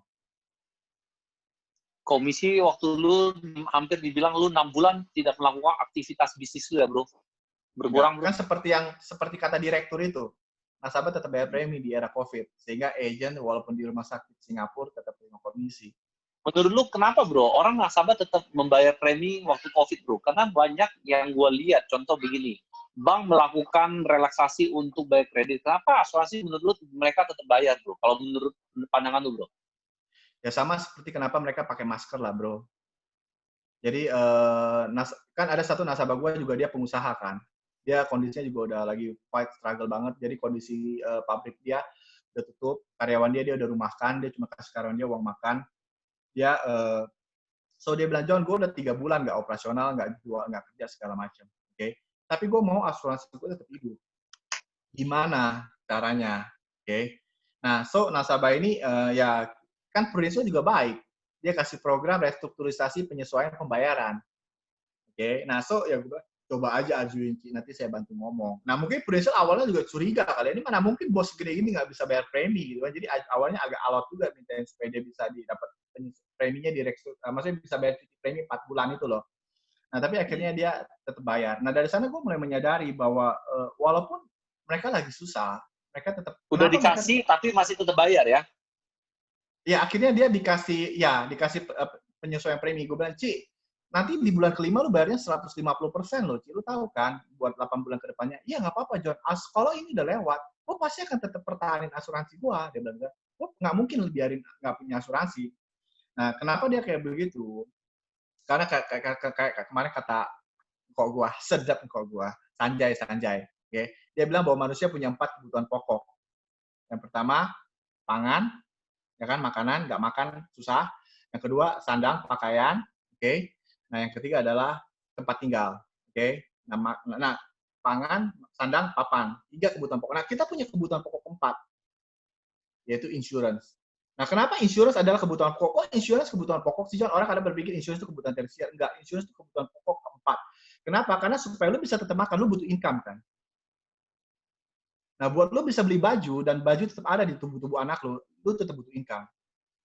Komisi waktu lu hampir dibilang lu 6 bulan tidak melakukan aktivitas bisnis lu ya, bro? Berkurang, bro? Kan seperti kata direktur itu, nasabah tetap bayar premi di era COVID, sehingga agent walaupun di rumah sakit Singapura tetap terima komisi. Menurut lu kenapa, bro? Orang nasabah tetap membayar premi waktu COVID, bro? Karena banyak yang gue lihat, contoh begini, bank melakukan relaksasi untuk bayar kredit. Kenapa asuransi menurut lu mereka tetap bayar, bro? Kalau menurut pandangan lu, bro? Ya sama seperti kenapa mereka pakai masker lah, bro. Jadi, kan ada satu nasabah gue juga, dia pengusaha kan. Dia kondisinya juga udah lagi quite struggle banget. Jadi kondisi pabrik dia udah tutup, karyawan dia udah rumahkan, dia cuma kasih karyawan dia uang makan. Dia so dia bilang, John, gue udah 3 bulan nggak operasional, nggak jual, nggak kerja segala macam, oke? Tapi gue mau asuransi gue tetap hidup. Gimana caranya, oke? Nah, so nasabah ini ya kan Prudential juga baik, dia kasih program restrukturisasi penyesuaian pembayaran, oke? Nah, so ya gue coba aja ajuin, nanti saya bantu ngomong. Nah, mungkin Prudential awalnya juga curiga kali, ini mana mungkin bos gede gini nggak bisa bayar premi gitu kan. Jadi awalnya agak alot juga mintain supaya dia bisa didapat preminya maksudnya bisa bayar cuti premi 4 bulan itu loh. Nah, tapi akhirnya dia tetap bayar. Nah, dari sana gue mulai menyadari bahwa walaupun mereka lagi susah, mereka tetap udah dikasih tapi masih tetap bayar ya? Ya, akhirnya dia dikasih penyesuaian premi. Gue bilang, Ci, nanti di bulan kelima lu bayarnya 150% loh, Ci. Lu tahu kan, buat 8 bulan ke depannya. Iya, nggak apa-apa, John. Kalau ini udah lewat, gue pasti akan tetap pertahanin asuransi gue. Dia bilang, gue nggak mungkin biarin nggak punya asuransi. Nah, kenapa dia kayak begitu? Karena kayak kemarin kata kok gua, sedap kok gua. Sanjay. Oke. Dia bilang bahwa manusia punya 4 kebutuhan pokok. Yang pertama, pangan, ya kan, makanan, nggak makan susah. Yang kedua, sandang, pakaian, oke. Nah, yang ketiga adalah tempat tinggal, oke. Nah, pangan, sandang, papan, 3 kebutuhan pokok. Nah, kita punya kebutuhan pokok keempat, yaitu insurance. Nah, kenapa insurance adalah kebutuhan pokok? Oh, insurance kebutuhan pokok sih, John. Orang kadang berpikir insurance itu kebutuhan tersier. Enggak, insurance itu kebutuhan pokok keempat. Kenapa? Karena supaya lu bisa tetap makan, lu butuh income, kan? Nah, buat lo bisa beli baju, dan baju tetap ada di tubuh anak lo tetap butuh income.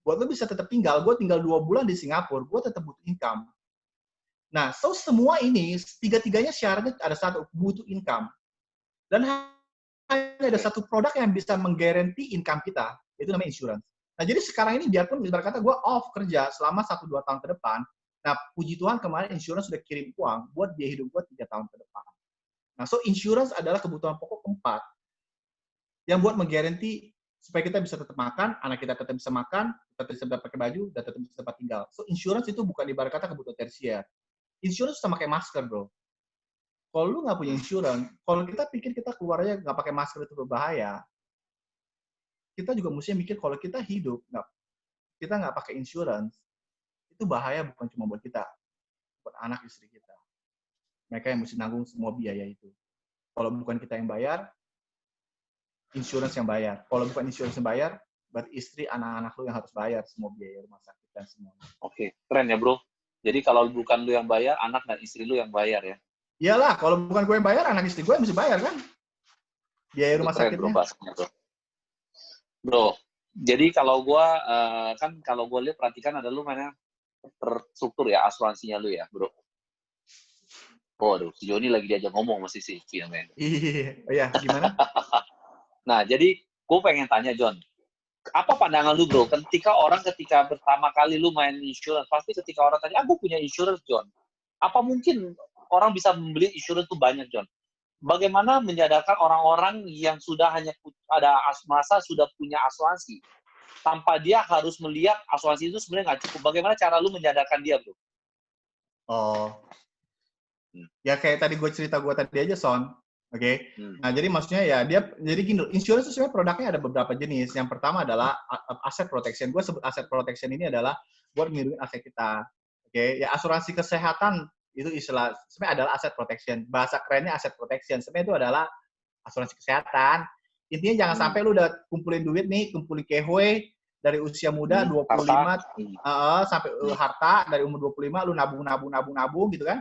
Buat lo bisa tetap tinggal, gue tinggal 2 bulan di Singapura, gue tetap butuh income. Nah, so semua ini, tiga-tiganya syaratnya ada satu, butuh income. Dan hanya ada satu produk yang bisa menggaranti income kita, itu namanya insurance. Nah, jadi sekarang ini biarpun ibarat kata gue off kerja selama 1-2 tahun ke depan, nah puji Tuhan kemarin insurance sudah kirim uang buat biaya hidup gue 3 tahun ke depan. Nah, so insurance adalah kebutuhan pokok keempat yang buat menggaranti supaya kita bisa tetap makan, anak kita tetap bisa makan, tetap bisa pakai baju, dan tetap bisa tempat tinggal. So, insurance itu bukan ibarat kata kebutuhan tersier. Insurance sama kayak masker, bro. Kalau lu nggak punya insurance, kalau kita pikir kita keluarnya nggak pakai masker itu berbahaya, kita juga mesti mikir kalau kita hidup, kita nggak pakai insurance, itu bahaya bukan cuma buat kita, buat anak istri kita. Mereka yang mesti nanggung semua biaya itu. Kalau bukan kita yang bayar, insurance yang bayar. Kalau bukan insurance yang bayar, berarti istri, anak-anak lu yang harus bayar semua biaya rumah sakit dan semua. Oke, keren ya bro. Jadi kalau bukan lu yang bayar, anak dan istri lu yang bayar ya? Iyalah, kalau bukan gue yang bayar, anak istri gue yang mesti bayar kan? Biaya rumah keren, sakitnya. Bro, jadi kalau gue, kan kalau gue lihat perhatikan ada lu mana terstruktur ya asuransinya lu ya bro. Oh, aduh, si Joni lagi diajak ngomong masih si namanya. Iya, gimana? Nah, jadi gue pengen tanya, John. Apa pandangan lu, bro? Ketika pertama kali lu main insurance, pasti ketika orang tanya, gue punya insurance, John. Apa mungkin orang bisa membeli insurance itu banyak, John? Bagaimana menyadarkan orang-orang yang sudah merasa sudah punya asuransi, tanpa dia harus melihat asuransi itu sebenarnya nggak cukup. Bagaimana cara lu menyadarkan dia, bro? Oh. Ya kayak tadi gue cerita gue tadi aja, Son. Oke. Nah, jadi maksudnya ya jadi gini, insurance itu sebenarnya produknya ada beberapa jenis. Yang pertama adalah asset protection. Gue sebut asset protection ini adalah buat melindungi aset kita. Oke, ya asuransi kesehatan itu istilah sebenarnya adalah asset protection. Bahasa kerennya asset protection. Sebenarnya itu adalah asuransi kesehatan. Intinya jangan sampai lu udah kumpulin duit nih, kumpulin kehoe dari usia muda 25 sampai harta dari umur 25 lu nabung gitu kan.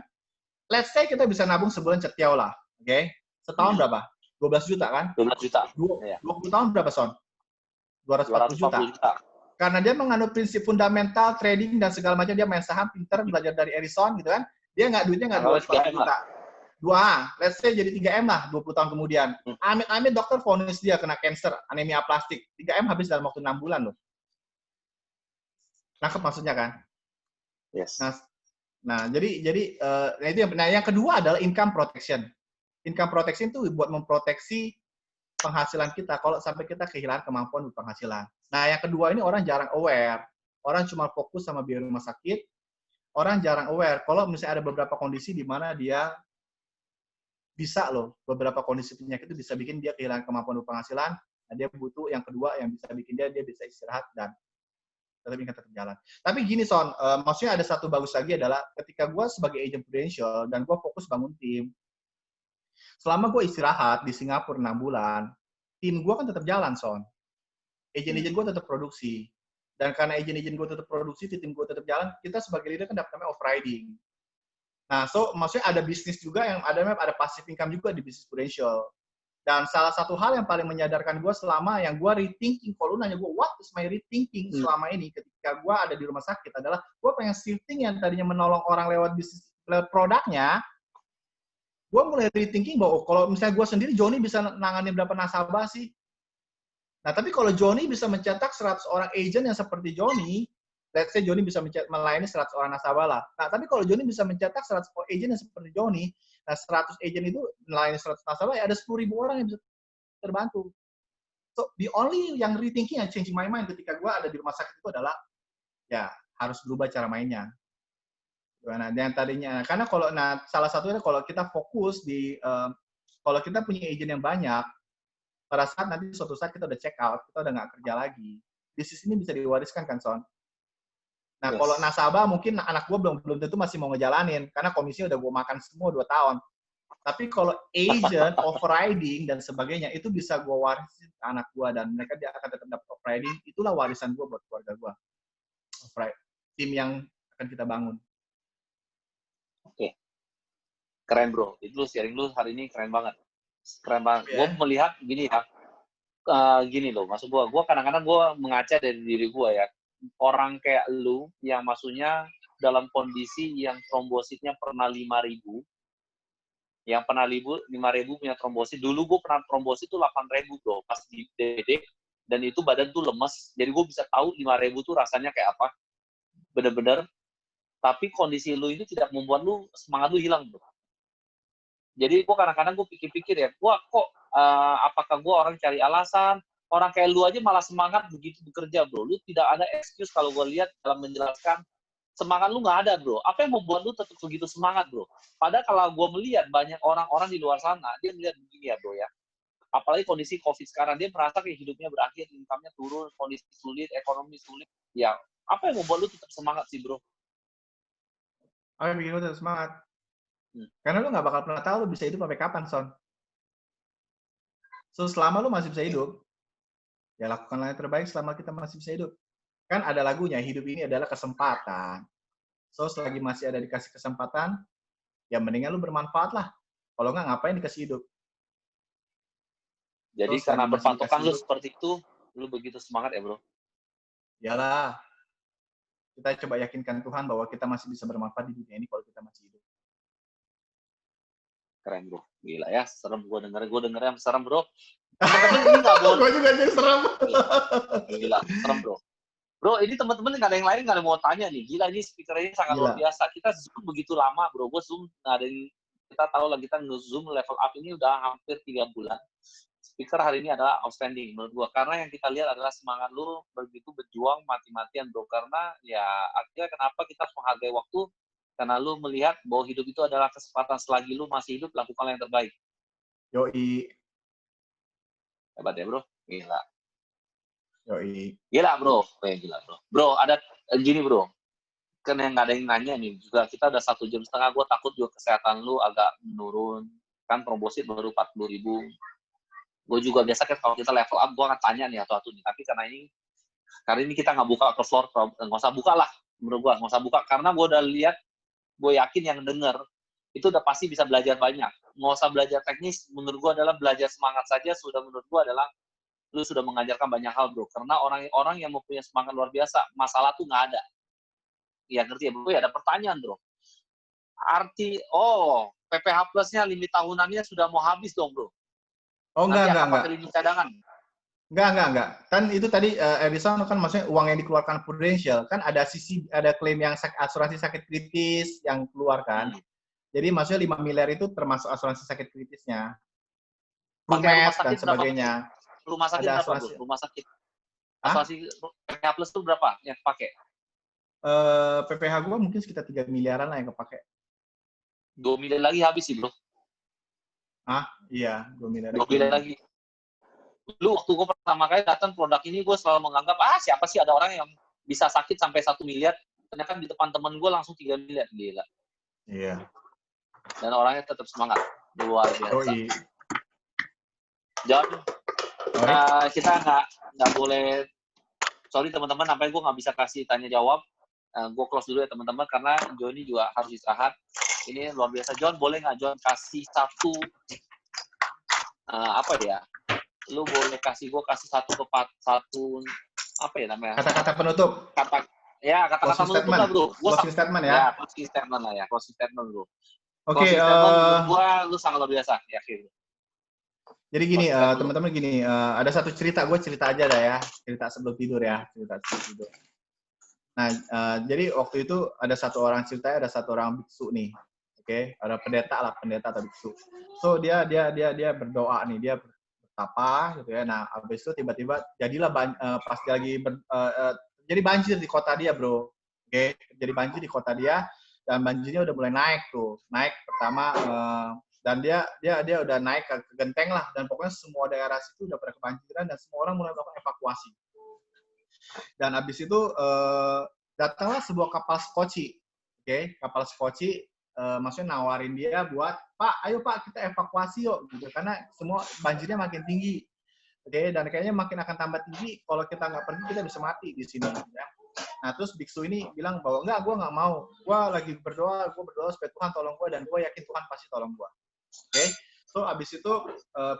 Let's say kita bisa nabung sebulan cetiau lah. Oke. Setahun berapa? 12 juta kan? 12 juta. 20 tahun berapa, Son? 240 juta. Karena dia menganut prinsip fundamental, trading, dan segala macam. Dia main saham, pinter, belajar dari Edison, gitu kan. Dia duitnya nggak 240 juta. Let's say jadi 3M lah, 20 tahun kemudian. Amit-amit dokter vonis dia kena cancer, anemia plastik. 3M habis dalam waktu 6 bulan loh. Nangkep maksudnya kan? Yes. Nah, jadi itu yang kedua adalah income protection. Income protection itu buat memproteksi penghasilan kita kalau sampai kita kehilangan kemampuan berpenghasilan. Nah, yang kedua ini orang jarang aware. Orang cuma fokus sama biaya rumah sakit. Orang jarang aware kalau misalnya ada beberapa kondisi di mana dia bisa loh, beberapa kondisi penyakit itu bisa bikin dia kehilangan kemampuan berpenghasilan. Nah, dia butuh yang kedua yang bisa bikin dia bisa istirahat dan tetap jalan. Tapi gini, Son, maksudnya ada satu bagus lagi adalah ketika gue sebagai agent prudential dan gue fokus bangun tim, selama gue istirahat di Singapura 6 bulan, tim gue kan tetap jalan, Son. Agent-agent gue tetap produksi. Dan karena agent-agent gue tetap produksi, tim gue tetap jalan, kita sebagai leader kan dapat namanya off-riding. Nah, so maksudnya ada bisnis juga yang ada passive income juga di bisnis prudential. Dan salah satu hal yang paling menyadarkan gue selama yang gue rethinking, kalau lu nanya gue, what is my rethinking selama ini ketika gue ada di rumah sakit adalah, gue pengen shifting yang tadinya menolong orang lewat bisnis, lewat produknya, gue mulai rethinking bahwa kalau misalnya gue sendiri, Joni bisa nangani berapa nasabah sih? Nah, tapi kalau Joni bisa mencetak 100 orang agent yang seperti Joni, let's say Joni bisa melayani 100 orang nasabah lah. Nah, tapi kalau Joni bisa mencetak 100 agent yang seperti Joni, nah 100 agent itu melayani 100 nasabah, ya ada 10.000 orang yang bisa terbantu. So, the only yang rethinking and changing my mind ketika gue ada di rumah sakit itu adalah, ya harus berubah cara mainnya. Nah, yang tadinya, karena kalau salah satunya kalau kita fokus di kalau kita punya agent yang banyak, pada saat nanti suatu saat kita udah check out, kita udah nggak kerja lagi, bisnis ini bisa diwariskan kan, Son? Nah, Yes. kalau nasabah mungkin anak gue belum tentu masih mau ngejalanin, karena komisinya udah gue makan semua 2 tahun. Tapi kalau agent, overriding, dan sebagainya, itu bisa gue warisin ke anak gue, dan mereka dia akan tetap dapat overriding, itulah warisan gue buat keluarga gue. Tim yang akan kita bangun. Oke. Keren bro, itu sharing lu hari ini keren banget. Keren banget. Yeah. Gue melihat gini ya, gini loh, maksud gue kadang-kadang gue mengaca dari diri gue ya, orang kayak lu yang maksudnya dalam kondisi yang trombositnya pernah 5.000, yang pernah 5.000 punya trombosit. Dulu gue pernah trombosit tuh 8.000 bro, pas di DD, dan itu badan tuh lemes, jadi gue bisa tahu 5.000 tuh rasanya kayak apa, bener-bener. Tapi kondisi lu itu tidak membuat lu, semangat lu hilang bro. Jadi gue kadang-kadang gue pikir-pikir ya, wah kok apakah gue orang cari alasan, orang kayak lu aja malah semangat begitu bekerja bro. Lu tidak ada excuse kalau gue lihat dalam menjelaskan, semangat lu nggak ada bro. Apa yang membuat lu tetap begitu semangat bro? Padahal kalau gue melihat banyak orang-orang di luar sana, dia melihat begini ya bro ya. Apalagi kondisi COVID sekarang, dia merasa kayak hidupnya berakhir, income-nya turun, kondisi sulit, ekonomi sulit. Ya, apa yang membuat lu tetap semangat sih bro? Apa yang bikin lu tetap semangat? Karena lu nggak bakal pernah tahu lu bisa hidup sampai kapan, Son. So, selama lu masih bisa hidup, ya lakukanlah yang terbaik selama kita masih bisa hidup. Kan ada lagunya, hidup ini adalah kesempatan. So, selagi masih ada dikasih kesempatan, ya mendingan lu bermanfaat lah. Kalau nggak, ngapain dikasih hidup? Jadi So, karena selagi masih berpatokan dikasih lu hidup, seperti itu, lu begitu semangat ya bro? yalah. Kita coba yakinkan Tuhan bahwa kita masih bisa bermanfaat di dunia ini kalau kita masih hidup. Keren bro, gila ya, serem gue dengernya serem bro. Teman-teman ini nggak boleh. Gue juga jadi serem. Gila, serem bro. Bro, ini teman-teman nggak ada yang lain nggak ada mau tanya nih. Gila ini speaker ini sangat luar biasa. Kita zoom begitu lama bro. Gue zoom ada yang kita tahu lah kita nge-zoom level up ini udah hampir 3 bulan. Speaker hari ini adalah outstanding menurut gue. Karena yang kita lihat adalah semangat lu begitu berjuang mati-matian bro. Karena ya akhirnya kenapa kita harus menghargai waktu, karena lu melihat bahwa hidup itu adalah kesempatan, selagi lu masih hidup, lakukan yang terbaik. Yoi. Hebat ya bro, gila. Yoi. Gila bro, gila bro. Bro, ada gini bro, kan yang nggak ada yang nanya nih, juga kita udah 1,5 jam, gue takut juga kesehatan lu agak menurun. Kan trombosit baru 40.000. Gue juga biasa kan kalau kita level up, gue akan tanya nih atau nih. Tapi karena ini kita nggak buka ke floor, nggak usah buka lah. Menurut gue, nggak usah buka. Karena gue udah lihat, gue yakin yang denger, itu udah pasti bisa belajar banyak. Nggak usah belajar teknis, menurut gue adalah belajar semangat saja, sudah menurut gue adalah lu sudah mengajarkan banyak hal bro. Karena orang-orang yang mempunyai semangat luar biasa, masalah tuh nggak ada. Ya ngerti ya bro, ya ada pertanyaan bro. PPH Plus-nya limit tahunannya sudah mau habis dong bro. Oh enggak. Limit cadangan. Enggak. Kan itu tadi Edison kan maksudnya uang yang dikeluarkan Prudential kan ada klaim yang asuransi sakit kritis yang keluar kan. Jadi maksudnya 5 miliar itu termasuk asuransi sakit kritisnya. Rumet dan sebagainya. Rumah sakit berapa bro? Rumah sakit. Asuransi PPH Plus itu berapa yang pakai? PPH gua mungkin sekitar 3 miliaran lah yang kepake. 2 miliar lagi habis sih bro. Iya, 2 miliar. 2 miliar lagi. Lu waktu gue pertama kali datang produk ini, gue selalu menganggap, siapa sih ada orang yang bisa sakit sampai 1 miliar. Ternyata di depan temen gue langsung 3 miliar. Gila. Iya. Dan orangnya tetap semangat. Luar biasa. John, kita nggak boleh, sorry teman-teman, sampai gue nggak bisa kasih tanya jawab. Gue close dulu ya teman-teman, karena John ini juga harus istirahat. Ini luar biasa. John, boleh nggak John kasih satu, lu boleh kasih satu apa ya namanya? Kata-kata penutup. Kata-kata penutup lah bro. Closing statement ya. Closing statement lah ya. Closing statement bro. Oke. Lu sangat luar biasa. Yakin. Jadi gini, teman-teman gini, ada satu cerita, gue cerita aja dah ya. Cerita sebelum tidur ya. Nah, jadi waktu itu ada satu orang biksu nih. Oke, ada pendeta atau biksu. So dia berdoa nih, dia bertapa gitu ya. Nah, habis itu tiba-tiba jadilah pas dia lagi jadi banjir di kota dia, bro. Oke, jadi banjir di kota dia. dan banjirnya udah mulai naik tuh. Naik pertama dan dia udah naik ke genteng lah, dan pokoknya semua daerah situ udah pada kebanjiran dan semua orang mulai melakukan evakuasi. Dan habis itu datanglah sebuah kapal skoci. Oke, kapal skoci maksudnya nawarin dia buat, Pak, ayo Pak kita evakuasi yuk gitu, karena semua banjirnya makin tinggi. Oke, dan kayaknya makin akan tambah tinggi, kalau kita nggak pergi kita bisa mati di sini ya. Nah, terus biksu ini bilang bahwa enggak, gue nggak mau. Gue lagi berdoa, gue berdoa supaya Tuhan tolong gue, dan gue yakin Tuhan pasti tolong gue. Oke, so abis itu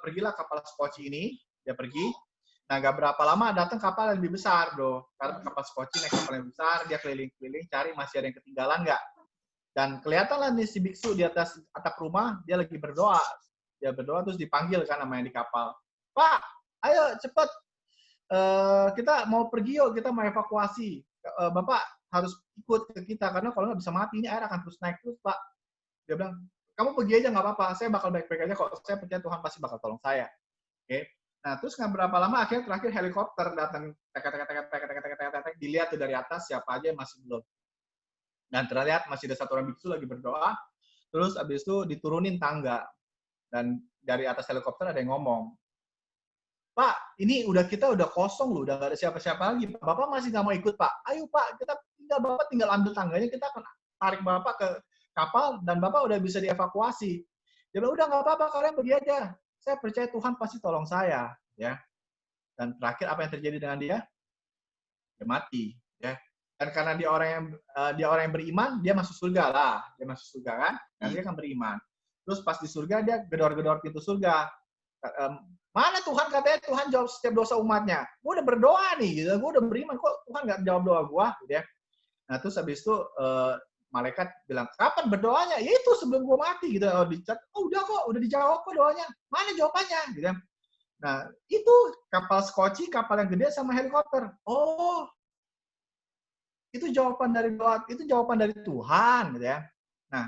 pergilah kapal skoci ini, dia pergi. Nah, nggak berapa lama datang kapal yang lebih besar, bro. Karena kapal skoci naik kapal yang besar, dia keliling-keliling cari masih ada yang ketinggalan nggak. Dan kelihatanlah nih si biksu di atas atap rumah, dia lagi berdoa. Dia berdoa terus dipanggil kan sama yang di kapal. Pak, ayo cepet, kita mau pergi yuk, kita mau evakuasi. Bapak harus ikut ke kita, karena kalau nggak bisa mati, ini air akan terus naik terus, Pak. Dia bilang, kamu pergi aja nggak apa-apa, saya bakal baik-baik aja kok, saya percaya Tuhan pasti bakal tolong saya. Oke. Nah, terus nggak berapa lama akhirnya terakhir helikopter datang, dilihat tuh dari atas siapa aja yang masih belum. Dan terlihat masih ada satu orang biksu lagi berdoa, terus abis itu diturunin tangga, dan dari atas helikopter ada yang ngomong, Pak, ini kita udah kosong loh, udah nggak ada siapa-siapa lagi. Bapak masih nggak mau ikut, Pak? Ayo Pak, Bapak tinggal ambil tangganya, kita akan tarik Bapak ke kapal, dan Bapak udah bisa dievakuasi. Dia bilang, udah nggak apa-apa, kalian pergi aja. Saya percaya Tuhan pasti tolong saya. Ya. Dan terakhir apa yang terjadi dengan dia? Dia mati. Ya. Dan karena dia orang yang beriman, dia masuk surga lah. Dia masuk surga kan? Dan dia kan beriman. Terus pas di surga, dia gedor-gedor pintu surga. Mana Tuhan, katanya Tuhan jawab setiap dosa umatnya. Gue udah berdoa nih, gitu. Gue udah beriman, kok Tuhan nggak jawab doa gue, gitu ya. Nah, terus habis itu malaikat bilang, kapan berdoanya? Ya itu sebelum gue mati, gitu. Udah kok, udah dijawab kok doanya. Mana jawabannya, gitu. Nah, itu kapal skoci, kapal yang gede sama helikopter. Oh, itu jawaban dari doa, itu jawaban dari Tuhan, gitu ya. Nah,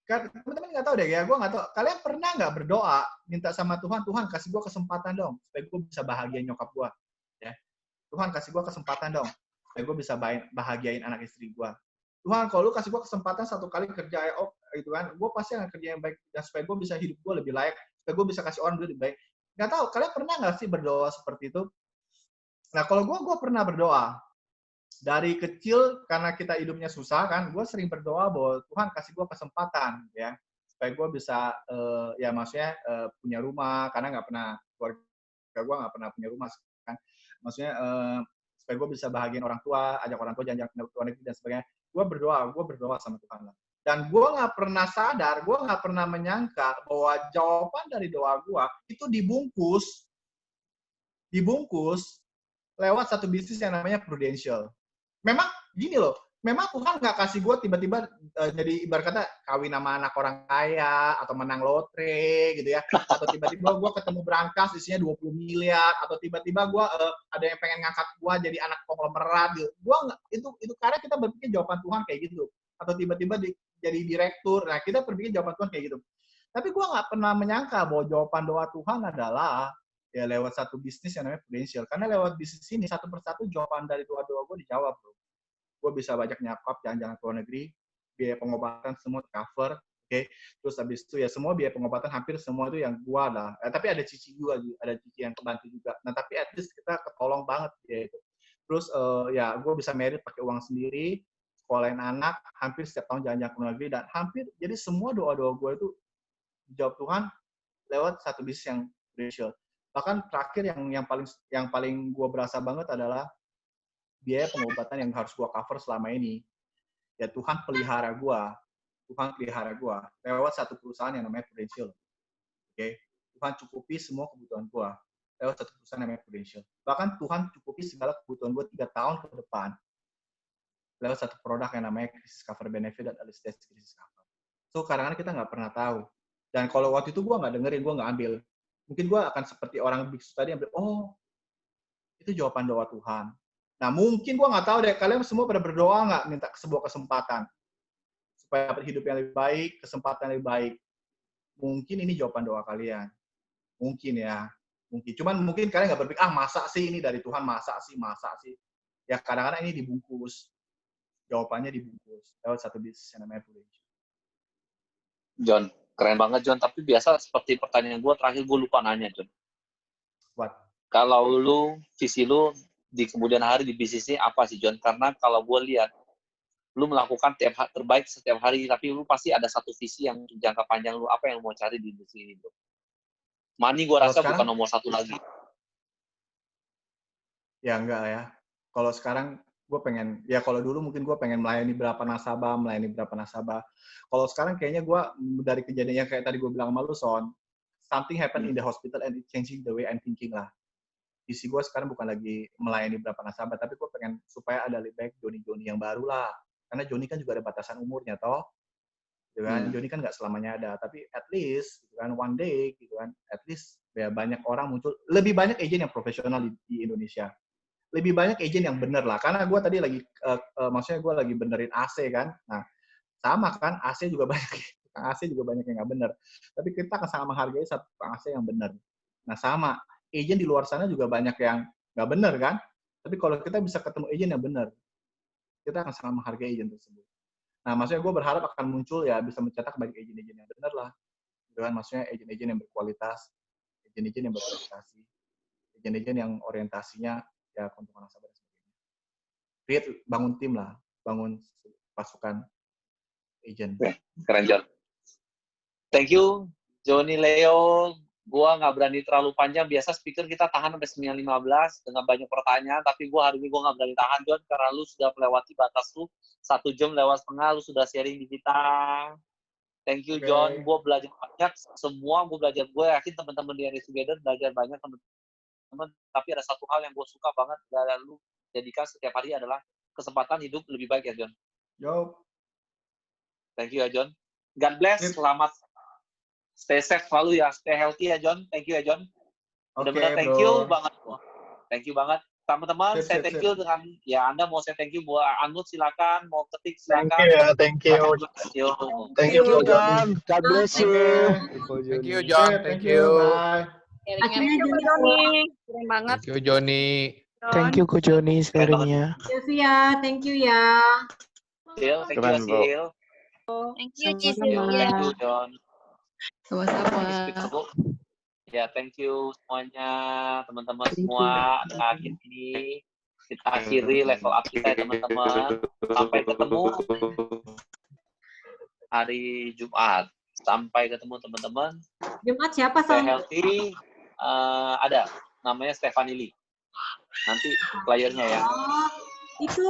teman-teman nggak tahu deh ya, gue nggak tahu. Kalian pernah nggak berdoa minta sama Tuhan, Tuhan kasih gue kesempatan dong supaya gue bisa bahagiain nyokap gue, ya. Tuhan kasih gue kesempatan dong supaya gue bisa bahagiain anak istri gue. Tuhan, kalau lu kasih gue kesempatan satu kali kerja itu kan, gue pasti akan kerja yang baik dan supaya gue bisa hidup gue lebih layak, supaya gue bisa kasih orang lebih baik. Nggak tahu, kalian pernah nggak sih berdoa seperti itu? Nah, kalau gue pernah berdoa. Dari kecil, karena kita hidupnya susah kan, gue sering berdoa bahwa Tuhan kasih gue kesempatan, ya, supaya gue bisa, ya maksudnya punya rumah, karena nggak pernah, keluarga gue nggak pernah punya rumah, kan. Maksudnya supaya gue bisa bahagiain orang tua, ajak orang tua jalan-jalan ke luar negeri dan sebagainya. Gue berdoa sama Tuhan lah. Dan gue nggak pernah sadar, gue nggak pernah menyangka bahwa jawaban dari doa gue itu dibungkus lewat satu bisnis yang namanya Prudential. Memang gini loh, memang Tuhan nggak kasih gue tiba-tiba jadi ibarat kata kawin sama anak orang kaya atau menang lotre gitu ya, atau tiba-tiba gue ketemu berangkas isinya 20 miliar, atau tiba-tiba gue ada yang pengen ngangkat gue jadi anak konglomerat gitu. Gue nggak, itu karena kita berpikir jawaban Tuhan kayak gitu, atau tiba-tiba jadi direktur. Nah, kita berpikir jawaban Tuhan kayak gitu. Tapi gue nggak pernah menyangka bahwa jawaban doa Tuhan adalah ya lewat satu bisnis yang namanya Prudential. Karena lewat bisnis ini satu persatu jawaban dari doa-doa gue dijawab, bro. Gue bisa banyak nyakap jalan-jalan ke luar negeri, biaya pengobatan semua cover, oke. Terus habis itu ya semua biaya pengobatan hampir semua itu yang gue lah. Tapi ada cici juga, ada cici yang kebantu juga. Nah, tapi at least kita ketolong banget ya itu. Terus ya gue bisa merit pakai uang sendiri, sekolahin anak, hampir setiap tahun jalan-jalan ke luar negeri, dan hampir jadi semua doa-doa gue itu dijawab Tuhan lewat satu bisnis yang Prudential. Bahkan terakhir yang paling gue berasa banget adalah biaya pengobatan yang harus gue cover selama ini. Ya Tuhan pelihara gue lewat satu perusahaan yang namanya Prudential. Oke. Tuhan cukupi semua kebutuhan gue lewat satu perusahaan yang namanya Prudential. Bahkan Tuhan cukupi segala kebutuhan gue 3 tahun ke depan lewat satu produk yang namanya Crisis Cover Benefit dan Early Stage Crisis Cover. So kadang-kadang kita nggak pernah tahu. Dan kalau waktu itu gue nggak dengerin, gue nggak ambil. Mungkin gue akan seperti orang biksu tadi yang bilang, oh, itu jawaban doa Tuhan. Nah, mungkin gue nggak tahu deh, kalian semua pada berdoa nggak minta sebuah kesempatan supaya dapat hidup yang lebih baik, kesempatan yang lebih baik. Mungkin ini jawaban doa kalian. Mungkin ya. Mungkin. Cuman mungkin kalian nggak berpikir, masa sih ini dari Tuhan, masa sih. Ya kadang-kadang ini dibungkus. jawabannya dibungkus lewat satu bisnis yang namanya Fluentio. John, keren banget John. Tapi biasa seperti pertanyaan gue terakhir, gue lupa nanya John. What? Kalau lu, visi lu di kemudian hari di bisnisnya apa sih John? Karena kalau gue lihat, lu melakukan terbaik setiap hari, tapi lu pasti ada satu visi yang jangka panjang lu, apa yang lu mau cari di industri ini, bro. Money gue rasa bukan nomor satu lagi. Ya enggak ya. Kalau sekarang gue pengen, ya kalau dulu mungkin gue pengen melayani berapa nasabah. Kalau sekarang kayaknya gue dari kejadiannya kayak tadi gue bilang sama lu, Son, something happen in the hospital and it changing the way I'm thinking lah. Visi gue sekarang bukan lagi melayani berapa nasabah, tapi gue pengen supaya ada lebih baik Joni yang baru lah. Karena Joni kan juga ada batasan umurnya, toh. Gitu kan? Joni kan nggak selamanya ada, tapi at least, gitu kan, one day, gitu kan, at least ya banyak orang muncul, lebih banyak agent yang profesional di Indonesia. Lebih banyak agent yang bener lah. Karena gue tadi lagi, maksudnya gue lagi benerin AC kan. Nah, sama kan, AC juga banyak yang nggak bener. Tapi kita akan sangat menghargai satu AC yang bener. Nah, sama. Agent di luar sana juga banyak yang nggak bener kan. Tapi kalau kita bisa ketemu agent yang bener, kita akan sangat menghargai agent tersebut. Nah, maksudnya gue berharap akan muncul ya bisa mencetak banyak agent-agent yang bener lah. Dengan maksudnya agent-agent yang berkualitas, agent-agent yang berprestasi, agent-agent yang orientasinya ya keuntungan nasabah dan sebagainya. Bangun tim lah, bangun pasukan agent. Keren John. Thank you Joni Leo. Gua nggak berani terlalu panjang. Biasa speaker kita tahan sampai 9:15 dengan banyak pertanyaan, tapi hari ini gua nggak berani tahan John karena lu sudah melewati batas lu 1 jam lewat setengah. Lu sudah sharing di kita. Thank you John. Gua belajar banyak. Semua gua belajar. Gue yakin teman-teman di Aries Together belajar banyak teman-teman. Tapi ada satu hal yang gue suka banget dari lu jadikan setiap hari adalah kesempatan hidup lebih baik ya John. Yo. Thank you ya John. God bless. Selamat. Stay safe selalu ya. Stay healthy ya John. Thank you ya John. Benar-benar thank you banget. Thank you banget. Teman-teman, saya thank you dengan ya Anda mau saya thank you buat Anut silakan, mau ketik silakan. Thank you. Thank you John. God bless you. Thank you John. Thank you. Bye. Thank you Joni. Keren banget. Thank you Joni. Thank you Ko Joni sharingnya. Sylvia, thank you ya. Sil, thank you Sil. Thank you Thank you John. Sama-sama. Ya, thank you semuanya, teman-teman semua. Akhir ini kita akhiri level up kita ya, teman-teman. Sampai ketemu hari Jumat. Sampai ketemu teman-teman. Jumat siapa Stay Son? healthy. Ada, namanya Stephanie Lee. Nanti playernya ya. Oh, itu